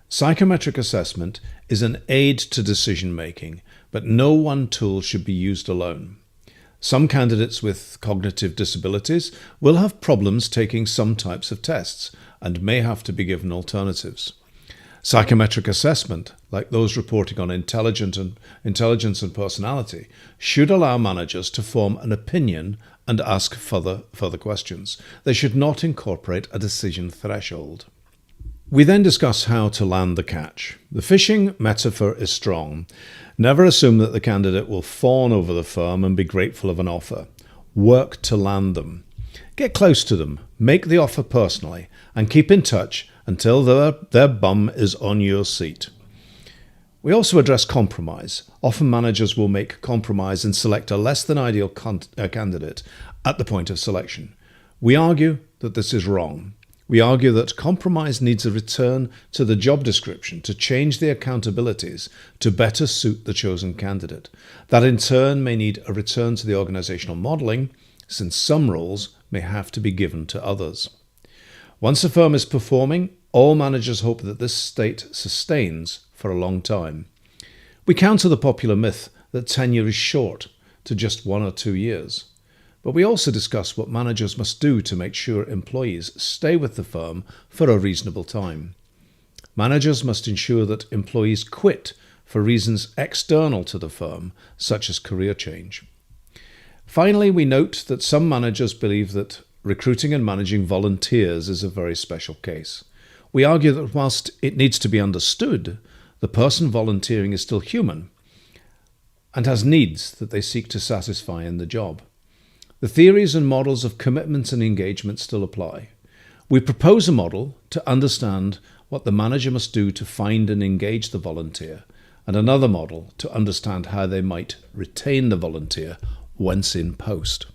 Psychometric assessment is an aid to decision-making, but no one tool should be used alone. Some candidates with cognitive disabilities will have problems taking some types of tests and may have to be given alternatives. Psychometric assessment, like those reporting on intelligence and personality, should allow managers to form an opinion and ask further questions. They should not incorporate a decision threshold. We then discuss how to land the catch. The fishing metaphor is strong. Never assume that the candidate will fawn over the firm and be grateful of an offer. Work to land them. Get close to them, make the offer personally, and keep in touch until their bum is on your seat. We also address compromise. Often managers will make compromise and select a less than ideal candidate at the point of selection. We argue that this is wrong. We argue that compromise needs a return to the job description to change the accountabilities to better suit the chosen candidate. That in turn may need a return to the organizational modeling, since some roles may have to be given to others. Once a firm is performing, all managers hope that this state sustains for a long time. We counter the popular myth that tenure is short to just 1 or 2 years. But we also discuss what managers must do to make sure employees stay with the firm for a reasonable time. Managers must ensure that employees quit for reasons external to the firm, such as career change. Finally, we note that some managers believe that recruiting and managing volunteers is a very special case. We argue that whilst it needs to be understood, the person volunteering is still human and has needs that they seek to satisfy in the job. The theories and models of commitment and engagement still apply. We propose a model to understand what the manager must do to find and engage the volunteer, and another model to understand how they might retain the volunteer once in post.